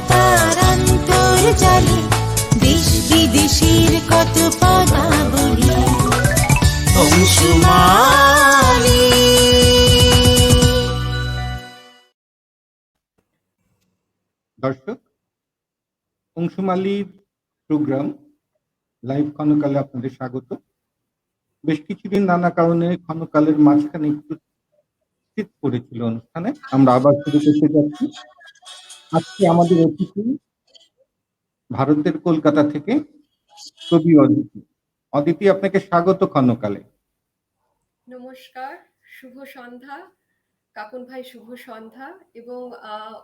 তার অন্তর্জালে দেশ বিদেশের কত পদাবলী অংশুমালী। দর্শক, অংশুমালীর প্রোগ্রাম লাইভ ক্ষণকালে আপনাদের স্বাগত। বেশ কিছুদিন নানা কারণে ক্ষণকালের মাঝখানে একটু শীত পড়েছিল অনুষ্ঠানে, আমরা আবার শুরু করতে যাচ্ছি। আজকে আমাদের অতিথি ভারতের কলকাতা থেকে কবি অদিতি। অদিতি, আপনাকে স্বাগত ক্ষণকালে। নমস্কার, শুভ সন্ধ্যা কাকুন ভাই, শুভ সন্ধ্যা। এবং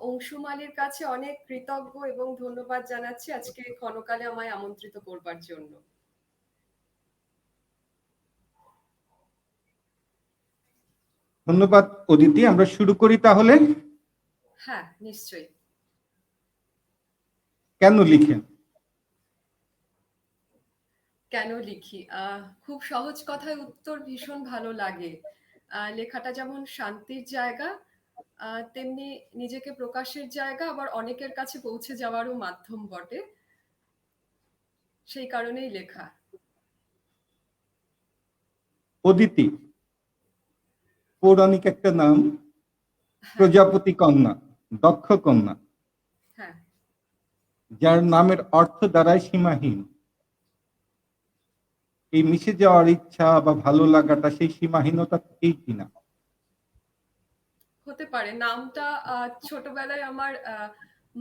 অংশুমালীর কাছে অনেক কৃতজ্ঞ এবং ধন্যবাদ জানাচ্ছি আজকে ক্ষণকালে আমায় আমন্ত্রিত করবার জন্য। ধন্যবাদ অদিতি, আমরা শুরু করি তাহলে। হ্যাঁ, নিশ্চয়ই। কেন লিখেন? কেন লিখি? খুব সহজ কথায় উত্তর, ভীষণ ভালো লাগে। লেখাটা যেমন শান্তির জায়গা, তেমনি নিজেকে প্রকাশের জায়গা, আবার অনেকের কাছে পৌঁছে যাওয়ারও মাধ্যম বটে। সেই কারণেই লেখা। অদিতি পৌরাণিক একটা নাম, প্রজাপতি কন্যা, দক্ষ কন্যা, হ্যাঁ, যার নামের অর্থ দাঁড়ায় সীমাহীন। এই মিশে যাওয়ার ইচ্ছা বা ভালো লাগাটা সেই সীমাহীনতা থেকেই কিনা? হতে পারে। নামটা ছোটবেলায় আমার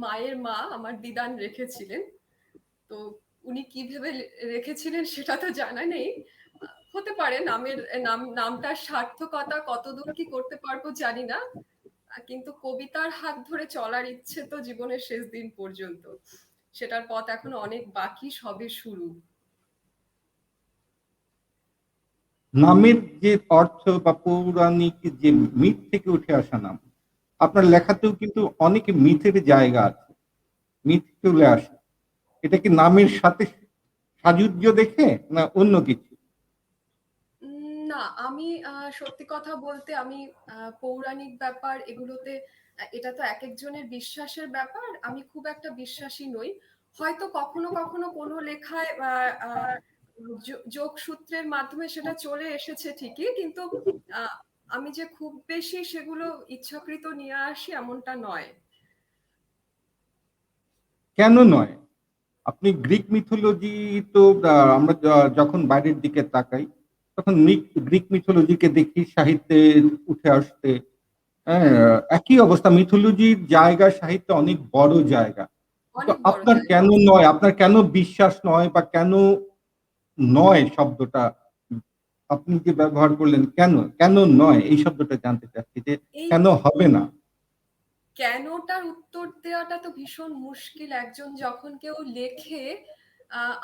মায়ের মা আমার দিদান রেখেছিলেন। তো উনি কি ভেবে রেখেছিলেন সেটা তো জানা নেই। হতে পারে নামটার সার্থকতা কতদূর কি করতে পারবো জানি না, কিন্তু কবিতার হাত ধরে চলার ইচ্ছে তো জীবনের শেষ দিন পর্যন্ত। সেটার পথ এখন অনেক বাকি, সবে শুরু। নামের যে অর্থ বা পৌরাণিক যে মিথ থেকে উঠে আসা নাম, আপনার লেখাতেও কিন্তু অনেক মিথের জায়গা আছে, মিথ চলে আসে। এটা কি নামের সাথে সাযুজ্য দেখে না অন্য কিছু? না, আমি সত্যি কথা বলতে আমি পৌরাণিক ব্যাপার এগুলোতে, এটা তো এক একজনের বিশ্বাসের ব্যাপার, আমি খুব একটা বিশ্বাসী নই। হয়তো কখনো কখনো কোনো লেখায় যোগসূত্রের মাধ্যমে সেটা চলে এসেছে ঠিকই, কিন্তু আমি যে খুব বেশি সেগুলো ইচ্ছাকৃত নিয়ে আসি এমনটা নয়। কেন নয়? আপনি গ্রিক মিথোলজি তো আমরা যখন বাইরের দিকে তাকাই তখন গ্রিক মিথোলজিকে দেখি সাহিত্যে উঠে আসতে। হ্যাঁ, একই অবস্থা, মিথোলজির জায়গা সাহিত্যে অনেক বড় জায়গা। তো অনেক বড় আপনার জায়গা। কেন নয়? আপনার কেন বিশ্বাস নয় বা কেন নয় শব্দটা আপনি যে ব্যবহার করলেন, কেন কেন নয় এই শব্দটা জানতে চাচ্ছি, যে এই কেন হবে না? কেনটার উত্তর দেওয়াটা তো ভীষণ মুশকিল। একজন যখন কেউ লেখে,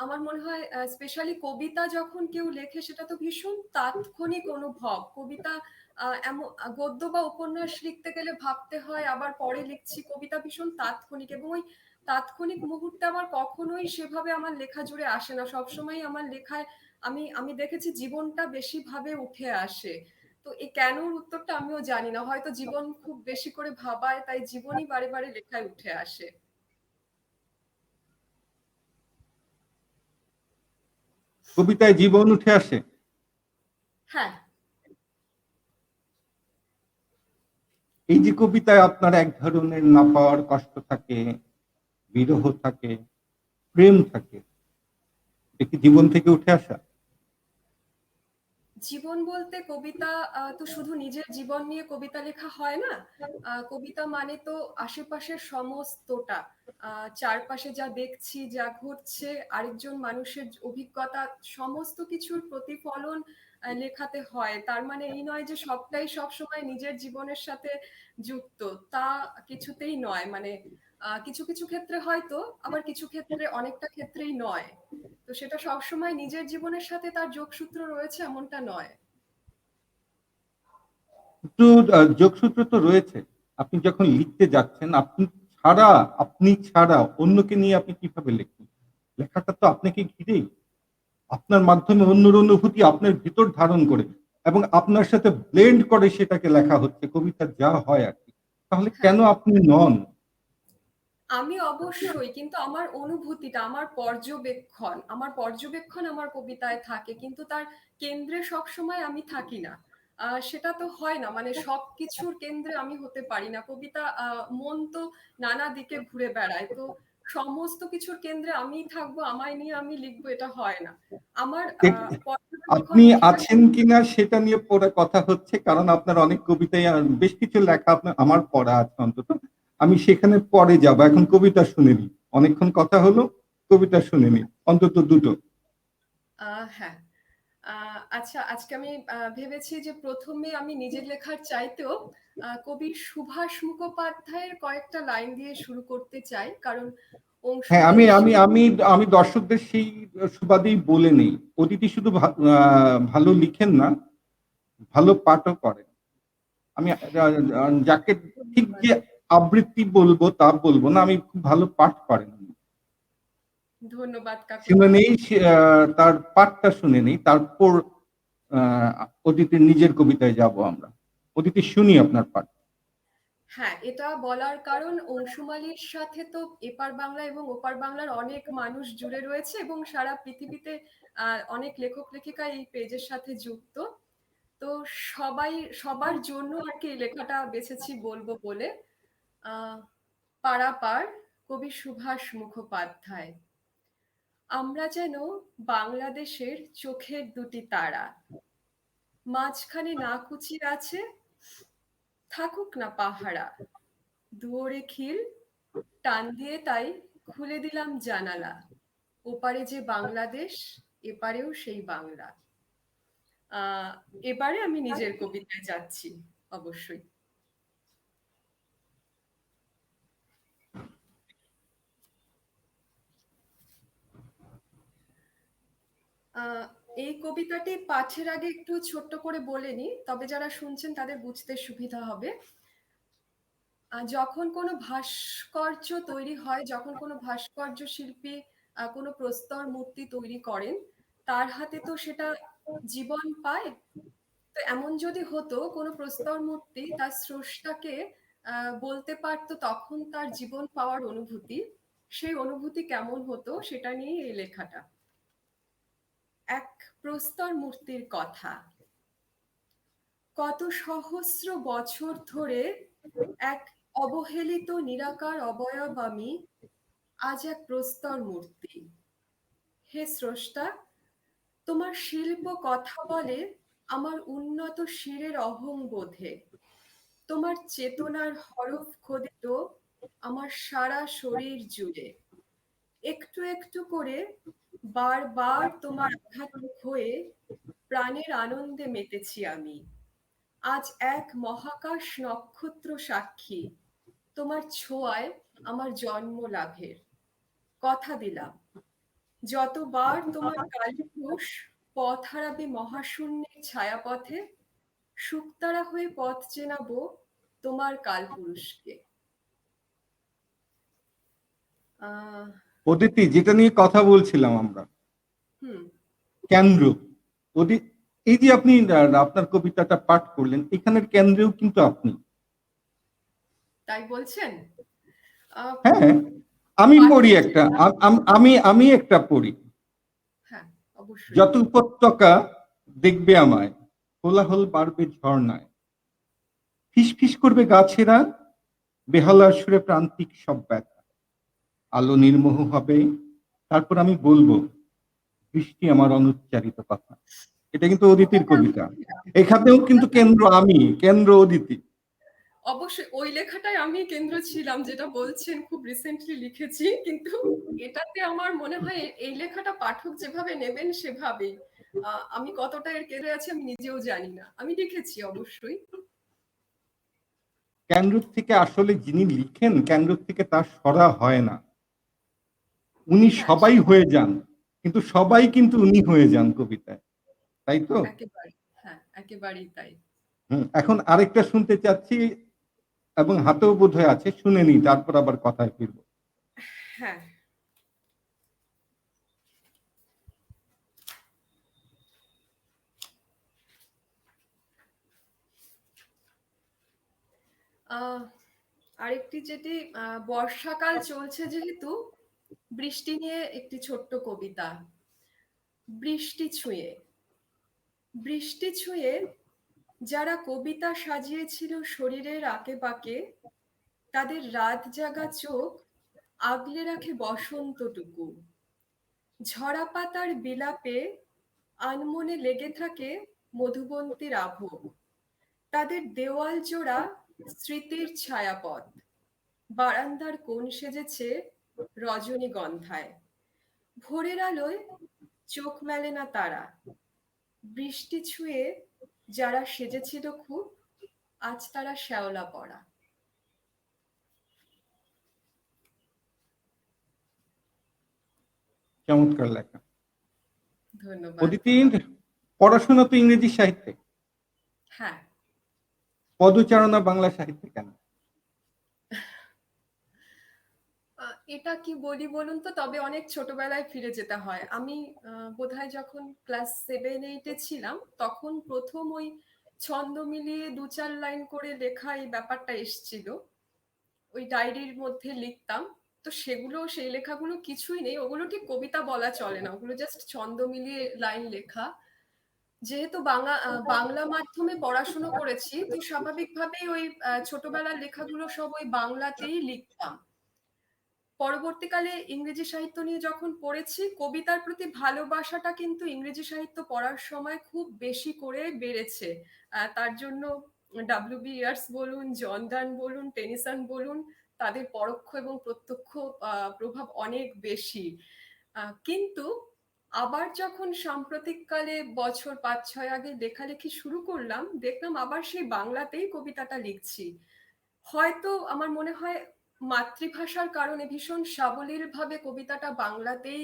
আমার মনে হয় স্পেশালি কবিতা যখন কেউ লেখে সেটা তো ভীষণ তাৎক্ষণিক অনুভব। কবিতা এমন, গদ্য বা উপন্যাস লিখতে গেলে ভাবতে হয় আবার পরে লিখছি, কবিতা ভীষণ তাৎক্ষণিক, এবং ওই তাৎক্ষণিক মুহূর্তে আবার কখনোই সেভাবে আমার লেখা জুড়ে আসে না। সবসময় আমার লেখায় আমি আমি দেখেছি জীবনটা বেশি ভাবে উঠে আসে। তো এই কেনর উত্তরটা আমিও জানি না, হয়তো জীবন খুব বেশি করে ভাবায়, তাই জীবনই বারে বারে লেখায় উঠে আসে। কবিতায় জীবন উঠে আসে? হ্যাঁ, এই যে কবিতায় আপনার এক ধরনের না পাওয়ার কষ্ট থাকে, বিরহ থাকে, প্রেম থাকে, এটা কি জীবন থেকে উঠে আসা? জীবন বলতে কবিতা তো শুধু নিজের জীবন নিয়ে কবিতা লেখা হয় না। কবিতা মানে তো আশেপাশের সমস্তটা, চারপাশে যা দেখছি, যা ঘটছে, আরেকজন মানুষের অভিজ্ঞতা, সমস্ত কিছুর প্রতিফলন লেখাতে হয়। তার মানে এই নয় যে সবটাই সবসময় নিজের জীবনের সাথে যুক্ত, তা কিছুতেই নয়। মানে কিছু কিছু ক্ষেত্রে হয়তো, আবার কিছু ক্ষেত্রে, অনেকটা ক্ষেত্রেই নয়। তো সেটা সবসময় নিজের জীবনের সাথে তার যোগসূত্র রয়েছে এমনটা নয়। কিন্তু যোগসূত্র তো রয়েছে। আপনি যখন লিখতে যাচ্ছেন, আপনি ছাড়া অন্যকে নিয়ে আপনি কিভাবে লেখেন? লেখাটা তো আপনাকে ঘিরেই, আপনার মাধ্যমে অন্যর অনুভূতি আপনার ভিতর ধারণ করে এবং আপনার সাথে ব্লেন্ড করে সেটাকে লেখা হচ্ছে, কবিতা যা হয় আর কি। তাহলে হ্যাঁ, কেন আপনি নন? আমি অবশ্যই, কিন্তু আমার অনুভূতিটা, আমার পর্যবেক্ষণ আমার কবিতায় থাকে, কিন্তু তার কেন্দ্রে সবসময় আমি থাকি না। সেটা তো হয় না, মানে সবকিছুর কেন্দ্রে আমি হতে পারি না। মন তো নানা দিকে ঘুরে বেড়ায়। তো সমস্ত কিছুর কেন্দ্রে আমিই থাকবো, আমায় নিয়ে আমি লিখবো, এটা হয় না। আমার পর্যবেক্ষণ আপনি এখানে। আছেন কিনা সেটা নিয়ে পরে কথা হচ্ছে, কারণ আপনার অনেক কবিতায় বেশ কিছু লেখা আপনার আমার পড়া আছে অন্তত। আমি সেখানে পরে যাব, এখন কবিতা শুনিনি। অনেকক্ষণ কথা হলো, কবিতা শুনিনি অন্তত দুটো। হ্যাঁ। আচ্ছা, আজকে আমি ভেবেছি যে ১ম এ আমি নিজের লেখার চাইতেও কবি সুভাষ মুখোপাধ্যায়ের কয়েকটা লাইন দিয়ে শুরু করতে চাই। কারণ হ্যাঁ, আমি অংশুমালির আমি আমি আমি দর্শকদের সেই সুবাদেই বলে নেই, অদিতি শুধু ভালো লিখেন না, ভালো পাঠও করেন। আমি যাকে ঠিক ধন্যবাদ। যে আবৃত্তি বলবো তা বলবো না, আমি খুব ভালো পাঠ করেন। ধন্যবাদ শুনে কাকুতি। নেই তার পাঠটা শুনে নেই, তারপর অদিতির নিজের কবিতায় যাব আমরা। অদিতি, শুনি আপনার পাঠ। হ্যাঁ, এটা বলার কারণ অংশুমালির সাথে তো এপার বাংলা এবং ওপার বাংলার অনেক মানুষ জুড়ে রয়েছে, এবং সারা পৃথিবীতে অনেক লেখক লেখিকা এই পেজের সাথে যুক্ত। তো সবার জন্য আর কি এই লেখাটা বেছেছি বলবো বলে। আহ পারাপার, কবি সুভাষ মুখোপাধ্যায়। আমরা যেন বাংলাদেশের চোখের দুটি তারা, মাঝখানে নাকুচি আছে, থাকুক না পাহারা, দুয়ারে খিল, টান দিয়ে তাই খুলে দিলাম জানালা, ওপারে যে বাংলাদেশ, এপারেও সেই বাংলা। আহ এবারে আমি নিজের কবিতায় যাচ্ছি, অবশ্যই। আহ এই কবিতাটি পাঠের আগে একটু ছোট্ট করে বলে নিই, তবে যারা শুনছেন তাদের বুঝতে সুবিধা হবে। যখন কোনো ভাস্কর্য তৈরি হয়, যখন কোনো ভাস্কর্য শিল্পী কোনো প্রস্তর মূর্তি তৈরি করেন, তার হাতে তো সেটা জীবন পায়। তো এমন যদি হতো কোনো প্রস্তর মূর্তি তার স্রষ্টাকে বলতে পারতো তখন তার জীবন পাওয়ার অনুভূতি, সেই অনুভূতি কেমন হতো সেটা নিয়ে এই লেখাটা। এক প্রস্তর মূর্তির কথা। কত সহস্র বছর ধরে এক অবহেলিত নিরাকার অবয়ব আমি, আজ এক প্রস্তর মূর্তি। হে স্রষ্টা, তোমার শিল্প কথা বলে আমার উন্নত শিরের অহংবোধে। তোমার চেতনার হরফ খোদিত আমার সারা শরীর জুড়ে। একটু একটু করে বারবার তোমার আঘাত হয়ে প্রাণের আনন্দে মেতেছি আমি। আজ এক মহাকাশ নক্ষত্র সাক্ষী, তোমার ছোঁয়ায় আমার জন্ম লাভের। কথা দিলাম, যতবার তোমার কালীপুরুষ পথ হারাবে মহাশূন্যের ছায়াপথে, শুকতারা হয়ে পথ চেনাবো তোমার কালপুরুষকে। আহ অদিতি, যেটা নিয়ে কথা বলছিলাম আমরা, হুম। কেন্দ্র, এই যে আপনি আপনার কবিতাটা পাঠ করলেন, এখানের কেন্দ্রেও কিন্তু আপনি। তাই বলছেন? আহ হ্যাঁ, আমি পড়ি পাঠের যে একটা, আমি একটা পড়ি। হ্যাঁ, অবশ্যই। যত উপত্যকা দেখবে আমায়, কোলাহল বাড়বে ঝর্ণায়, ফিসফিস করবে গাছেরা, বেহালার সুরে প্রান্তিক সব ব্যথা, আলো নির্মোহ হবে, তারপর আমি বলবো বৃষ্টি আমার অনুচ্চারিত কথা। এটা কিন্তু অদিতির ওটাতে আমি কবিতা। ছিলাম। এখানেও কিন্তু ওটাতে কেন্দ্র আমি, কেন্দ্র অদিতি। অবশ্যই ওই লেখাটায় আমি কেন্দ্র ছিলাম, যেটা বলছেন খুব রিসেন্টলি লিখেছি, কিন্তু এটাতে আমার মনে হয় এই লেখাটা পাঠক যেভাবে নেবেন সেভাবেই। আমি কতটা এর কেন্দ্রে আছি আমি নিজেও জানি না, আমি লিখেছি অবশ্যই। কেন্দ্র থেকে আসলে যিনি লিখেন, কেন্দ্র থেকে তার সরা হয় না। উনি হ্যাঁ, সবাই সেটা হয়ে যান, কিন্তু সবাই কিন্তু উনি হয়ে যান কবিতায়, তাই তো? একেবারে, হ্যাঁ, একেবারেই তাই। এখন আরেকটা শুনতে চাচ্ছি, এবং হাতেও বোধহয় আছে, শুনে নি, তারপর আবার কথায় ফিরবো। হ্যাঁ। আহ আরেকটি যেটি বর্ষাকাল চলছে যেহেতু বৃষ্টি নিয়ে একটি ছোট্ট কবিতা। বৃষ্টি ছুঁয়ে। বৃষ্টি ছুঁয়ে যারা কবিতা সাজিয়েছিল শরীরের আঁকেবাঁকে, তাদের রাত জাগা চোখ আগলে রাখে বসন্তটুকু। ঝরা পাতার বিলাপে আনমনে লেগে থাকে মধুবন্তীর আভো। তাদের দেওয়াল জোড়া স্মৃতির ছায়াপথ। বারান্দার কোণ সেজেছে রজনীগন্ধায়। ভোরের আলোয় চোখ মেলে না তারা। বৃষ্টি ছুঁয়ে যারা সেজেছিল খুব, আজ তারা শ্যাওলা পড়া। চমৎকার লেখা। ধন্যবাদ। অদিতির পড়াশোনা তো ইংরেজি সাহিত্যে, হ্যাঁ, পদচারণা বাংলা সাহিত্যে কেন? এটা কি বলি বলুন তো, তবে অনেক ছোটবেলায় ফিরে যেতে হয়। আমি বোধহয় যখন ক্লাস 7-8 ছিলাম, তখন প্রথম ওই ছন্দ মিলিয়ে 2-4 লাইন করে লেখা এই ব্যাপারটা এসছিল। ওই ডায়েরির মধ্যে লিখতাম। তো সেই লেখাগুলো কিছুই নেই। ওগুলো ঠিক কবিতা বলা চলে না। ওগুলো জাস্ট ছন্দ মিলিয়ে লাইন লেখা। যেহেতু বাংলা মাধ্যমে পড়াশুনো করেছি, তো স্বাভাবিকভাবেই ওই ছোটবেলার লেখাগুলো সব ওই বাংলাতেই লিখতাম। পরবর্তীকালে ইংরেজি সাহিত্য নিয়ে যখন পড়েছি, কবিতার প্রতি ভালোবাসাটা কিন্তু ইংরেজি সাহিত্য পড়ার সময় খুব বেশি করে বেড়েছে। তার জন্য ডব্লিউ.বি. ইয়ার্স বলুন, জন ডান বলুন, টেনিসন বলুন, তাদের পরোক্ষ এবং প্রত্যক্ষ প্রভাব অনেক বেশি। কিন্তু আবার যখন সাম্প্রতিককালে বছর 5-6 আগে লেখালেখি শুরু করলাম, দেখলাম আবার সেই বাংলাতেই কবিতাটা লিখছি। হয়তো আমার মনে হয় মাতৃভাষার কারণে ভীষণ সাবলীলভাবে কবিতাটা বাংলাতেই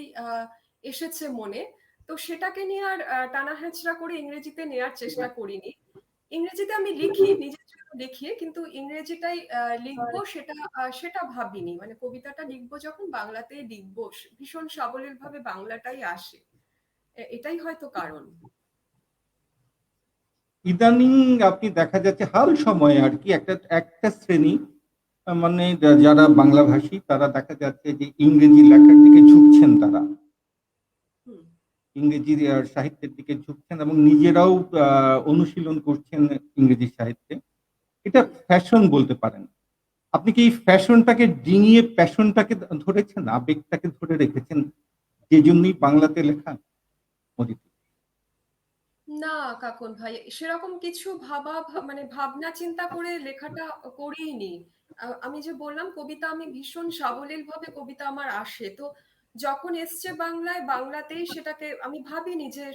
এসেছে মনে। তো সেটাকে নিয়ে আর টানা হেঁচড়া করে ইংরেজিতে নেয়ার চেষ্টা করিনি। ইংরেজিতে আমি লিখি, নিজের জন্য লিখি, কিন্তু ইংরেজিটাই লিখবো সেটা ভাবিনি। মানে কবিতাটা লিখবো যখন বাংলাতেই লিখবো। ভীষণ সাবলীলভাবে বাংলাটাই আসে। এটাই হয়তো কারণ। ইদানিং আপনি দেখা যাচ্ছে হাল সময়ে আর কি একটা একটা শ্রেণী, মানে যারা বাংলা ভাষী তারা দেখা যাচ্ছে যে ইংরেজি লেখার দিকে ঝুঁকছেন, তারা হুম। ইংরেজি সাহিত্যের দিকে ঝুঁকছেন এবং নিজেরাও অনুশীলন করছেন ইংরেজি সাহিত্যে। এটা হুম। ফ্যাশন বলতে পারেন। আপনি কি এই ফ্যাশনটাকে ডিঙিয়ে প্যাশনটাকে ধরেছেন, আবেগটাকে ধরে রেখেছেন, যে জন্যই বাংলাতে লেখা? অদিতি, না কাকন ভাই, সেরকম কিছু মানে ভাবনা চিন্তা করে লেখাটা করিনি। আমি যে বললাম কবিতা আমি ভীষণ সাবলীলভাবে কবিতা আমার আসে। তো যখন এসছে বাংলায়, বাংলাতেই সেটাকে আমি ভাবিনি যে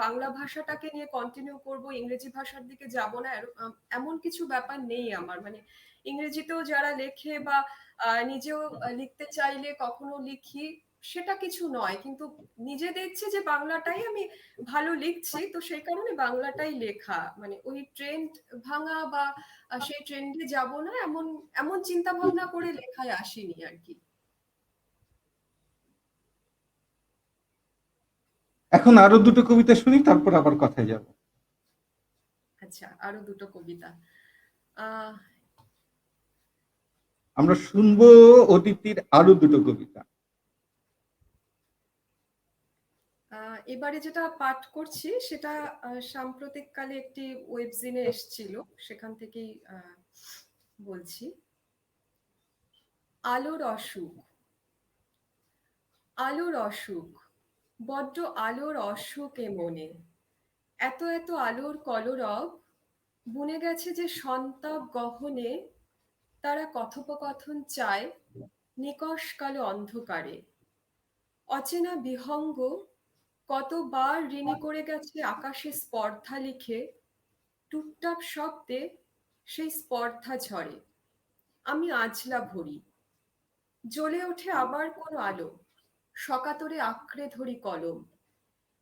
বাংলা ভাষাটাকে নিয়ে কন্টিনিউ করব, ইংরেজি ভাষার দিকে যাব না। এমন কিছু ব্যাপার নেই আমার। মানে ইংরেজিতেও যারা লেখে বা নিজেও লিখতে চাইলে কখনো লিখি, সেটা কিছু নয়। কিন্তু নিজে দেখছি যে বাংলাটাই আমি ভালো লিখছি, তো সেই কারণে বাংলাটাই লেখা। মানে ওই ট্রেন্ড ভাঙা বা সেই ট্রেন্ডে যাব না, এমন এমন চিন্তা ভাবনা করে লেখায় আসিনি আর কি। এখন আরো দুটো কবিতা শুনি, তারপর আবার কথায় যাব। আচ্ছা, আরো দুটো কবিতা। আহ আমরা শুনবো অদিতির আরো দুটো কবিতা। এবারে যেটা পাঠ করছি সেটা সাম্প্রতিককালে একটি ওয়েবজিনে এসছিল, সেখান থেকেই বলছি। আলোর অসুখ। আলোর অসুখ, বড্ড আলোর অসুখ এ মনে। এত এত আলোর কলরব, বুনে গেছে যে সন্তাপ গহনে। তারা কথোপকথন চায় নিকষ কালো অন্ধকারে। অচেনা বিহঙ্গ কতবার ঋণী করে গেছে আকাশে স্পর্ধা লিখে। টুপটাপ শব্দে সেই স্পর্ধা ঝরে। আমি আজলা ভরি। জ্বলে ওঠে আবার কোনো আলো। সকাতরে আঁকড়ে ধরি কলম।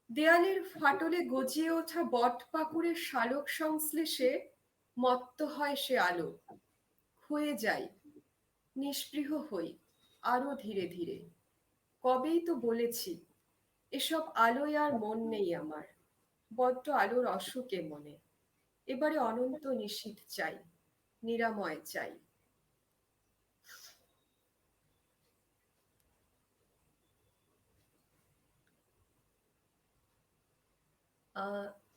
দেয়ালের ফাটলে গজিয়ে ওঠা বটপাকুড়ের শালক সংশ্লেষে মত্ত হয় সে আলো। ক্ষয়ে যাই, নিস্পৃহ হই, আরো ধীরে ধীরে। কবেই তো বলেছি, এসব আলোয় আর মন নেই আমার। বড্ড আলোর অসুখে মনে। এবারে অনন্ত নিশীথ চাই, নিরাময় চাই।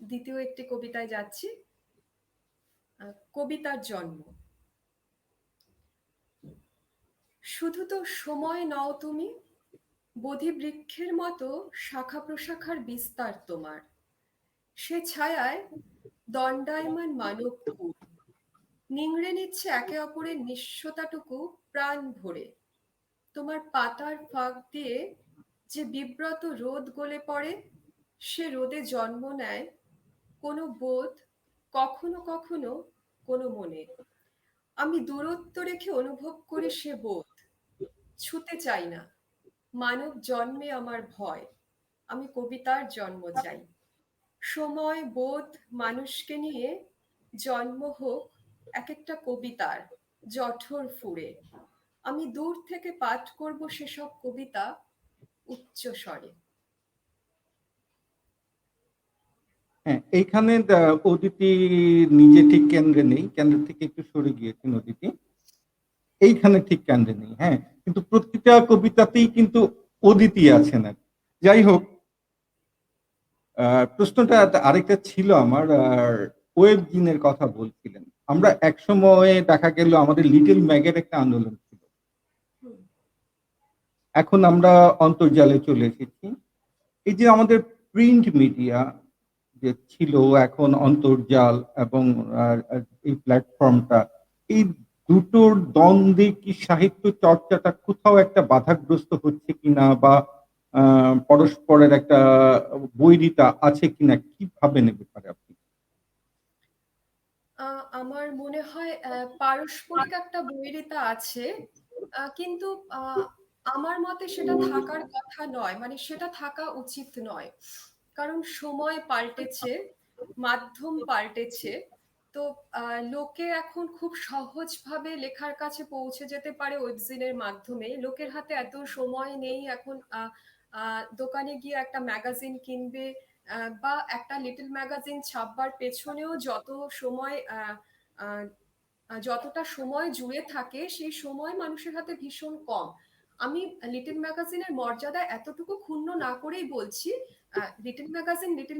দ্বিতীয় একটি কবিতায় যাচ্ছি। কবিতার জন্ম। শুধু তো সময় নও তুমি, বোধি বৃক্ষের মতো শাখা প্রশাখার বিস্তার তোমার। সে ছায়ায় দণ্ডায়মান মানব কুল নিংড়ে নিচ্ছে একে অপরের নিঃস্বতাটুকু প্রাণ ভরে। তোমার পাতার ফাঁক দিয়ে যে বিব্রত রোদ গলে পড়ে, সে রোদে জন্ম নেয় কোনো বোধ, কখনো কখনো কোনো মনে। আমি দূরত্ব রেখে অনুভব করি সে বোধ, ছুতে চাই না। মানব জন্মে আমার ভয়, আমি কবিতার জন্ম চাই। সময় বোধ মানুষকে নিয়ে জন্ম হোক এক একটা কবিতার জঠর ফুঁড়ে। আমি দূর থেকে পাঠ করব সেসব কবিতা উচ্চ স্বরে। হ্যাঁ, এইখানে অদিতি নিজে ঠিক কেন্দ্রে নেই, কেন্দ্র থেকে একটু সরে গিয়েছেন অদিতি, এইখানে ঠিক কেন্দ্রে নেই। হ্যাঁ, কিন্তু প্রতিটা কবিতাতেই কিন্তু অদিতি আছেন। যাই হোক, প্রশ্নটা আরেকটা ছিল আমার, ওয়েব জিনের কথা বলছিলেন। আমরা একসময় দেখা গেল আমাদের লিটল ম্যাগের একটা আন্দোলন ছিল, এখন আমরা অন্তর্জালে চলে এসেছি। এই যে আমাদের প্রিন্ট মিডিয়া যে ছিল, এখন অন্তর্জাল এবং এই প্ল্যাটফর্মটা, এই দুটোর দ্বন্দ্বে কি সাহিত্য চর্চাটা কোথাও একটা বাধাগ্রস্ত হচ্ছে কিনা, বা পরস্পরের একটা বৈরিতা আছে কিনা, কিভাবে নেবে পারে আপনি? আমার মনে হয় পারস্পরিক একটা বৈরিতা আছে, কিন্তু আমার মতে সেটা থাকার কথা নয়, মানে সেটা থাকা উচিত নয়। কারণ সময় পাল্টেছে, মাধ্যম পাল্টেছে। তো লোকে এখন খুব সহজভাবে লেখার কাছে পৌঁছে যেতে পারে ওয়েবজিনের মাধ্যমে। লোকের হাতে এত সময় নেই এখন দোকানে গিয়ে একটা ম্যাগাজিন কিনবে, বা একটা লিটল ম্যাগাজিন ছাপবার পেছনেও যতটা সময় জুড়ে থাকে, সেই সময় মানুষের হাতে ভীষণ কম। আমি লিটল ম্যাগাজিনের মর্যাদা এতটুকু ক্ষুণ্ণ না করেই বলছি, লিটল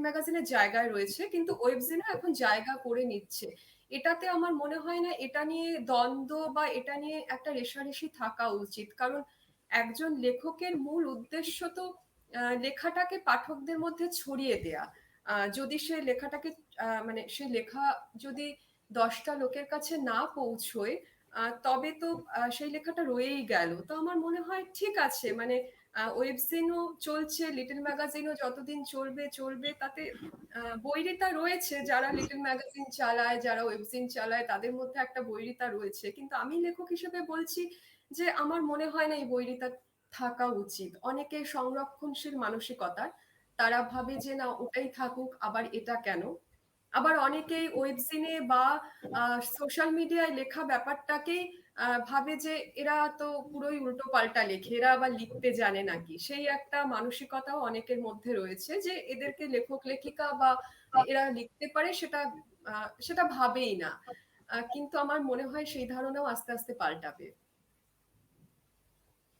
ম্যাগাজিনের জায়গায় রয়েছে, কিন্তু ওয়েবজিনও এখন জায়গা করে নিচ্ছে। এটাতে আমার মনে হয় না এটা নিয়ে দ্বন্দ্ব বা এটা নিয়ে একটা রেষারেষি থাকা উচিত। কারণ একজন লেখকের মূল উদ্দেশ্য তো লেখাটাকে পাঠকদের মধ্যে ছড়িয়ে দেয়া। যদি সে লেখাটাকে মানে সে লেখা যদি 10টা লোকের কাছে না পৌঁছয়, তবে তো সেই লেখাটা রয়েই গেল। তো আমার মনে হয় ঠিক আছে, মানে ওয়েবজিনও চলছে, লিটল ম্যাগাজিনও যতদিন চলবে চলবে, তাতে বৈরিতা রয়েছে। যারা লিটল ম্যাগাজিন চালায়, যারা ওয়েবজিন চালায়, তাদের মধ্যে একটা বৈরিতা রয়েছে। কিন্তু আমি লেখক হিসেবে বলছি যে আমার মনে হয় না এই বৈরিতা থাকা উচিত। অনেকে সংরক্ষণশীল মানসিকতার, তারা ভাবে যে না ওটাই থাকুক, আবার এটা কেন। আবার অনেকেই ওয়েবজিনে বা সোশ্যাল মিডিয়ায় লেখা ব্যাপারটাকেই ভাবে যে এরা তো পুরোই উল্টো পাল্টা লেখে, এরা আবার লিখতে জানে নাকি, সেই একটা মানসিকতাও অনেকের মধ্যে রয়েছে যে এদেরকে লেখক লেখিকা বা এরা লিখতে পারে সেটা ভাবেই না। কিন্তু আমার মনে হয় সেই ধারণাও আস্তে আস্তে পাল্টাবে।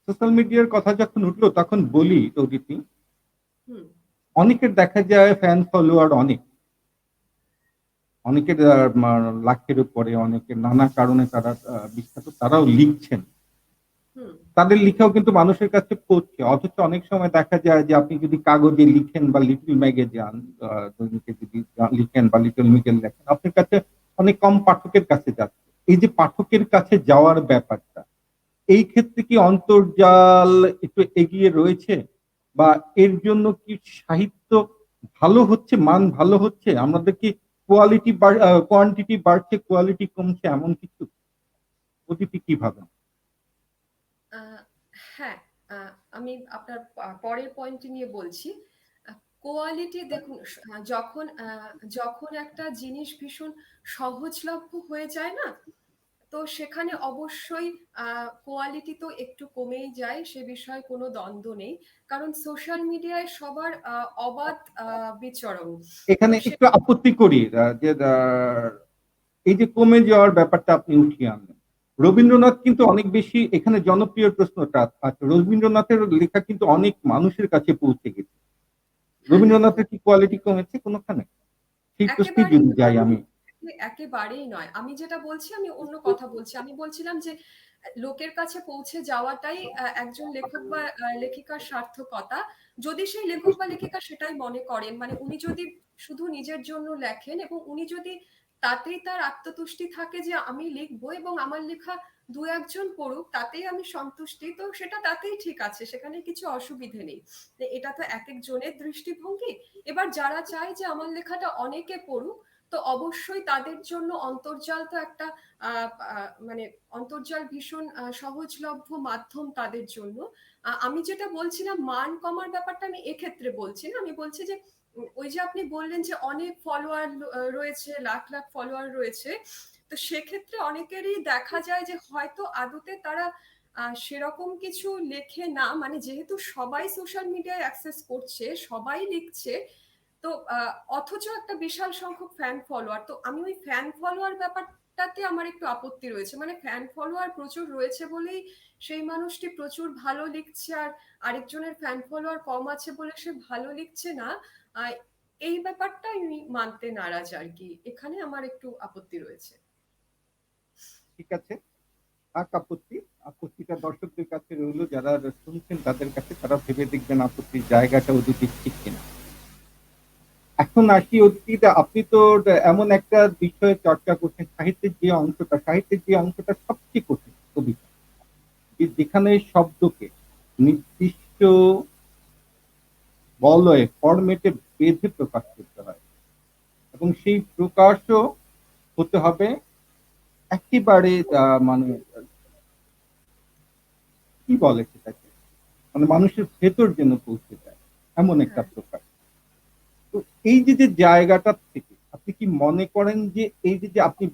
সোশ্যাল মিডিয়ার কথা যখন উঠলো তখন বলি অদিতি, হুম অনেকের দেখা যায় ফ্যান ফলোয়ার অনেকের লাখের উপরে, অনেকের নানা কারণে তারা বিখ্যাত, তারাও লিখছেন, হুম তাদের লিখাও কিন্তু মানুষের কাছে পড়ছে। অথচ অনেক সময় দেখা যায় যে আপনি যদি কাগজে লিখেন বা লিটল ম্যাগে যান, দৈনিকে যদি লিখেন বা লিটল মিগেল লেখেন, আপনার কাছে অনেক কম পাঠকের কাছে যাচ্ছে। এই যে পাঠকের কাছে যাওয়ার ব্যাপারটা, এই ক্ষেত্রে কি অন্তর্জাল একটু এগিয়ে রয়েছে, বা এর জন্য কি সাহিত্য ভালো হচ্ছে, মান ভালো হচ্ছে? আমাদের কি কোয়ান্টিটি বাড়ছে, কোয়ালিটি কমছে, এমন কিছু? অতিথি কি ভাবেন? আহ, হ্যাঁ, আমি আপনার পরের পয়েন্টটি নিয়ে বলছি। কোয়ালিটি দেখুন, যখন একটা জিনিস ভীষণ সহজলভ্য হয়ে যায় না, তো সেখানে অবশ্যই কোয়ালিটি তো একটু কমেই যায়, সে বিষয়ে কোনো দ্বন্দ্ব নেই। কারণ সোশ্যাল মিডিয়ায় সবার অবাধ বিচরণ। তো এখানে একটু আপত্তি করি, যে এই যে কমে যাওয়ার ব্যাপারটা আপনি উঠিয়ে আনলেন, রবীন্দ্রনাথ কিন্তু অনেক বেশি এখানে জনপ্রিয় প্রশ্নটা আছে। রবীন্দ্রনাথের লেখা কিন্তু অনেক মানুষের কাছে পৌঁছে গেছে। রবীন্দ্রনাথের কি কোয়ালিটি কমেছে কোনোখানে? সেই প্রশ্নেই একেবারেই যদি যাই নয়, আমি। একেবারেই নয়। আমি যেটা বলছি আমি অন্য কথা বলছি। আমি বলছিলাম যে লোকের কাছে পৌঁছে যাওয়াটাই একজন লেখক বা লেখিকার সার্থকতা। যদি সেই লেখক বা লেখিকা সেটাই মনে করেন, মানে উনি যদি শুধু নিজের জন্য লেখেন এবং উনি যদি তাতেই তার আত্মতুষ্টি থাকে যে আমি লিখবো এবং আমার লেখা ২-১ জন পড়ুক তাতেই আমি সন্তুষ্টি, তো সেটা তাতেই ঠিক আছে। সেখানে কিছু অসুবিধে নেই। তো এটা তো একেক জনের দৃষ্টিভঙ্গি। এবার যারা চায় যে আমার লেখাটা অনেকে পড়ুক, তো অবশ্যই তাদের জন্য অন্তর্জাল তো একটা মানে অন্তর্জাল ভীষণ সহজলভ্য মাধ্যম তাদের জন্য। আমি যেটা বলছিলাম মান কমার ব্যাপারটা আমি এক্ষেত্রে বলছি না। আমি বলছি যে ওই যে আপনি বললেন যে অনেক ফলোয়ার রয়েছে, লাখ লাখ ফলোয়ার রয়েছে। তো সেক্ষেত্রে অনেকেরই দেখা যায় যে হয়তো আদতে তারা সেরকম কিছু লেখে না, মানে যেহেতু সবাই সোশ্যাল মিডিয়ায় অ্যাক্সেস করছে, সবাই লিখছে, তো অথচ একটা বিশাল সংখ্যক ফ্যান ফলোয়ার। তো আমি ওই ফ্যান ফলোয়ার ব্যাপারটাতে আমার একটু আপত্তি রয়েছে। মানে ফ্যান ফলোয়ার প্রচুর রয়েছে বলেই সেই মানুষটি প্রচুর ভালো লিখছে, আর আরেকজনের ফ্যান ফলোয়ার কম আছে বলে সে ভালো লিখছে না। আহ, এই ব্যাপারটা আমি মানতে নারাজ আর কি। এখানে আমার একটু আপত্তি রয়েছে। ঠিক আছে, থাক আপত্তি। আপত্তিটা দর্শকদের কাছে রইলো, যারা শুনছেন তাদের কাছে, তারা ভেবে দেখবেন আপত্তির জায়গাটা ওদিকে ঠিক কিনা। এখন আসি অতীত, আপনি তো এমন একটা বিষয়ে চর্চা করছেন, সাহিত্যের যে অংশটা সবচেয়ে কঠিন কবিতা, যেখানে শব্দকে নির্দিষ্ট বলয়ে ফরমেটে বেঁধে প্রকাশ করতে হয় এবং সেই প্রকাশও হতে হবে একেবারে মানে কি বলে সেটাকে, মানে মানুষের ভেতর যেন পৌঁছে যায় এমন একটা হ্যাঁ। প্রকাশ। তো এই যে জায়গাটা থেকে আপনি কি মনে করেন যে এই যে আপনি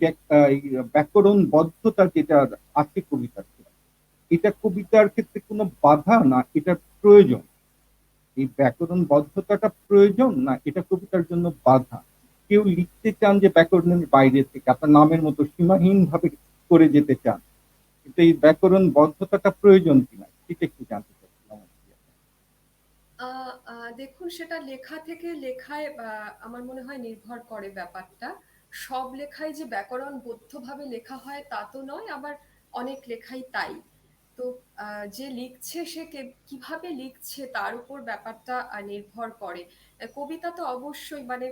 এই ব্যাকরণবদ্ধতা যেটা আছে কবিতার ক্ষেত্রে, এটা কবিতার ক্ষেত্রে কোনো বাধা না এটা প্রয়োজন? এই ব্যাকরণবদ্ধতাটা প্রয়োজন না এটা কবিতার জন্য বাধা? কেউ লিখতে চান যে ব্যাকরণের বাইরে থেকে আপনার নামের মতো সীমাহীন ভাবে করে যেতে চান, কিন্তু এই ব্যাকরণবদ্ধতাটা প্রয়োজন কিনা সেটা একটু জানতে চাচ্ছিলাম। দেখুন, সেটা লেখা থেকে লেখায় আমার মনে হয় নির্ভর করে ব্যাপারটা। সব লেখাই যে ব্যাকরণবদ্ধভাবে লেখা হয় তা তো নয়, আবার অনেক লেখাই তাই। তো যে লিখছে সে কিভাবে লিখছে তার উপর ব্যাপারটা নির্ভর করে। কবিতা তো অবশ্যই মানে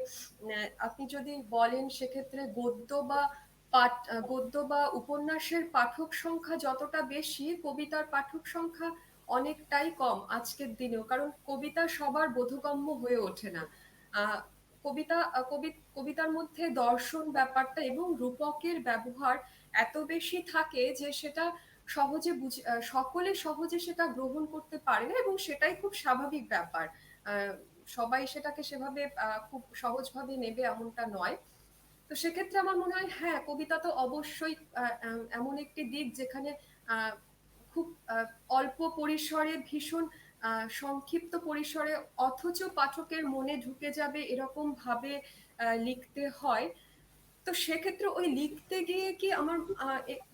আপনি যদি বলেন সেক্ষেত্রে গদ্য বা উপন্যাসের পাঠক সংখ্যা যতটা বেশি, কবিতার পাঠক সংখ্যা অনেকটাই কম আজকের দিনেও, কারণ কবিতা সবার বোধগম্য হয়ে ওঠে না। আহ, কবিতার মধ্যে দর্শন ব্যাপারটা এবং রূপকের ব্যবহার এত বেশি থাকে যে সেটা সকলে সহজে সেটা গ্রহণ করতে পারে না, এবং সেটাই খুব স্বাভাবিক ব্যাপার। আহ, সবাই সেটাকে সেভাবে খুব সহজভাবে নেবে এমনটা নয়। তো সেক্ষেত্রে আমার মনে হয় হ্যাঁ, কবিতা তো অবশ্যই এমন একটি দিক যেখানে আহ, খুব অল্প পরিসরে ভীষণ সংক্ষিপ্ত পরিসরে অথচ পাঠকের মনে ঢুকে যাবে এরকম ভাবে লিখতে হয়। তো সেক্ষেত্রে ওই লিখতে গিয়ে কি আমার